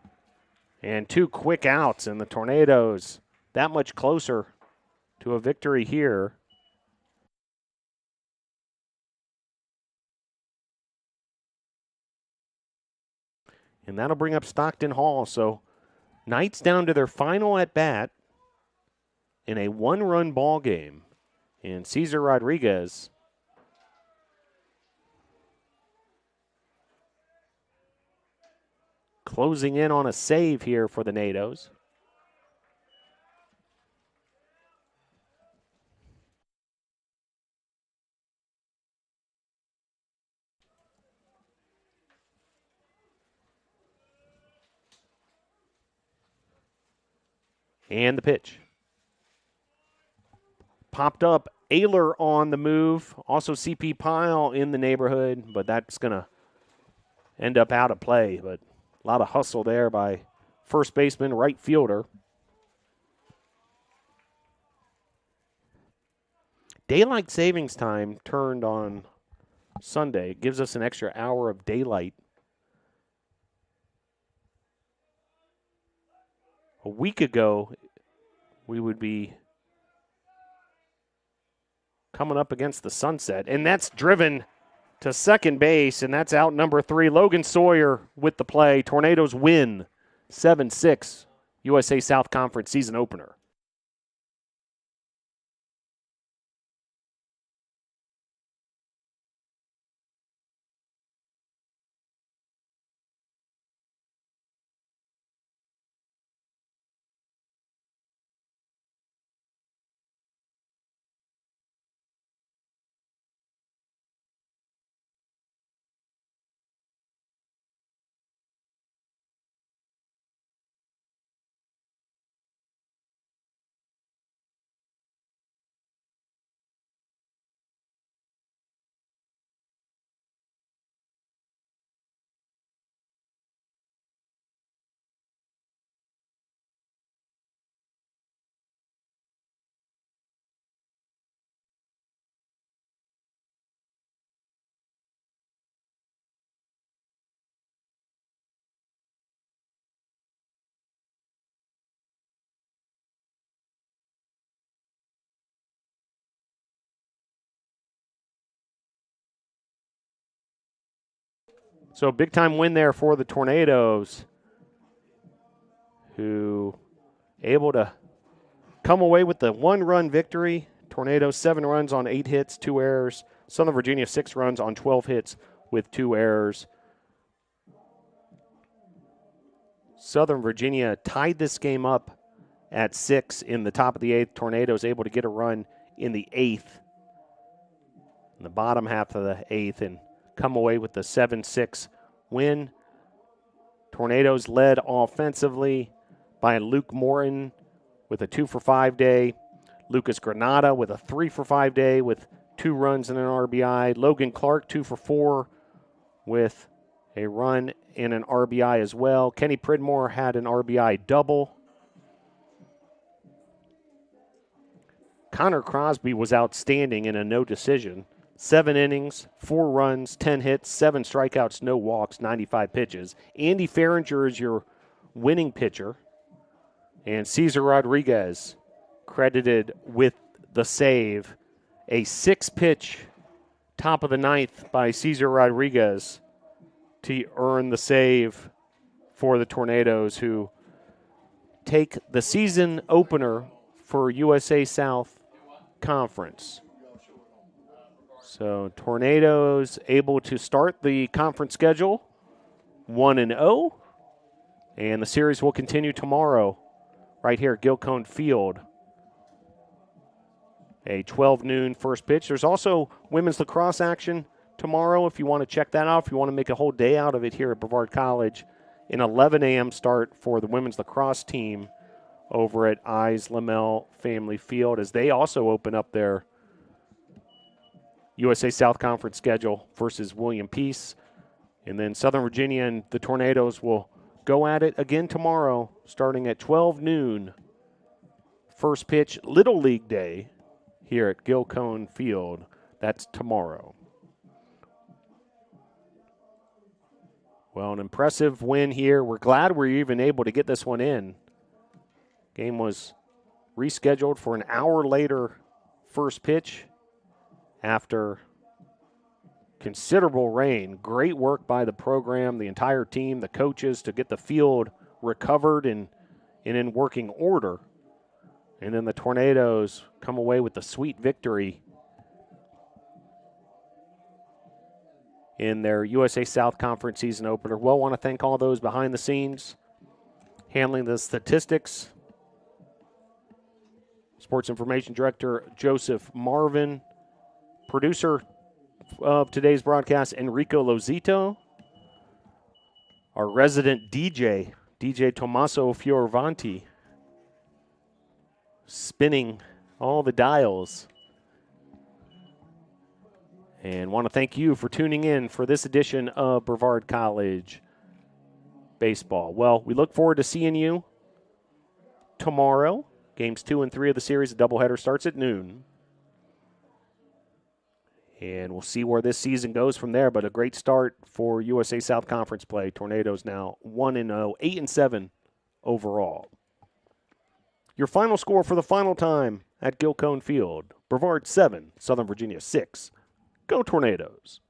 And 2 quick outs, and the Tornadoes that much closer to a victory here. And that'll bring up Stockton Hall. So Knights down to their final at bat in a 1-run ball game. And Cesar Rodriguez closing in on a save here for the Nados. And the pitch. Popped up. Ayler on the move. Also CP Pyle in the neighborhood, but that's going to end up out of play. But a lot of hustle there by first baseman, right fielder. Daylight savings time turned on Sunday. It gives us an extra hour of daylight. A week ago, we would be coming up against the sunset. And that's driven to second base, and that's out number 3. Logan Sawyer with the play. Tornadoes win 7-6, USA South Conference season opener. So a big-time win there for the Tornadoes, who able to come away with the 1-run victory. Tornadoes 7 runs on 8 hits, 2 errors. Southern Virginia 6 runs on 12 hits with 2 errors. Southern Virginia tied this game up at 6 in the top of the 8th. Tornadoes able to get a run in the 8th, in the bottom half of the 8th, and come away with the 7-6 win. Tornadoes led offensively by Luke Morton with a 2-for-5 day. Lucas Granada with a 3-for-5 day with 2 runs and an RBI. Logan Clark 2-for-4 with a run and an RBI as well. Kenny Pridmore had an RBI double. Connor Crosby was outstanding in a no decision. 7 innings, 4 runs, 10 hits, 7 strikeouts, no walks, 95 pitches. Andy Farringer is your winning pitcher. And Cesar Rodriguez credited with the save. A 6-pitch top of the 9th by Cesar Rodriguez to earn the save for the Tornadoes, who take the season opener for USA South Conference. So Tornadoes able to start the conference schedule 1-0, and the series will continue tomorrow right here at Gilcone Field. A 12 noon first pitch. There's also women's lacrosse action tomorrow if you want to check that out, if you want to make a whole day out of it here at Brevard College. An 11 a.m. start for the women's lacrosse team over at Eyes Lamel Family Field, as they also open up their USA South Conference schedule versus William Peace. And then Southern Virginia and the Tornadoes will go at it again tomorrow starting at 12 noon. First pitch, Little League Day here at Gilcone Field. That's tomorrow. Well, an impressive win here. We're glad we're even able to get this one in. Game was rescheduled for an hour later first pitch after considerable rain. Great work by the program, the entire team, the coaches to get the field recovered and in working order. And then the Tornadoes come away with the sweet victory in their USA South Conference season opener. Well, want to thank all those behind the scenes, handling the statistics. Sports Information Director Joseph Marvin. Producer of today's broadcast, Enrico Lozito. Our resident DJ Tommaso Fioravanti, spinning all the dials. And want to thank you for tuning in for this edition of Brevard College Baseball. Well, we look forward to seeing you tomorrow. Games 2 and 3 of the series. The doubleheader starts at noon. And we'll see where this season goes from there. But a great start for USA South Conference play. Tornadoes now 1-0, 8-7 overall. Your final score for the final time at Gilcone Field. Brevard 7, Southern Virginia 6. Go Tornadoes.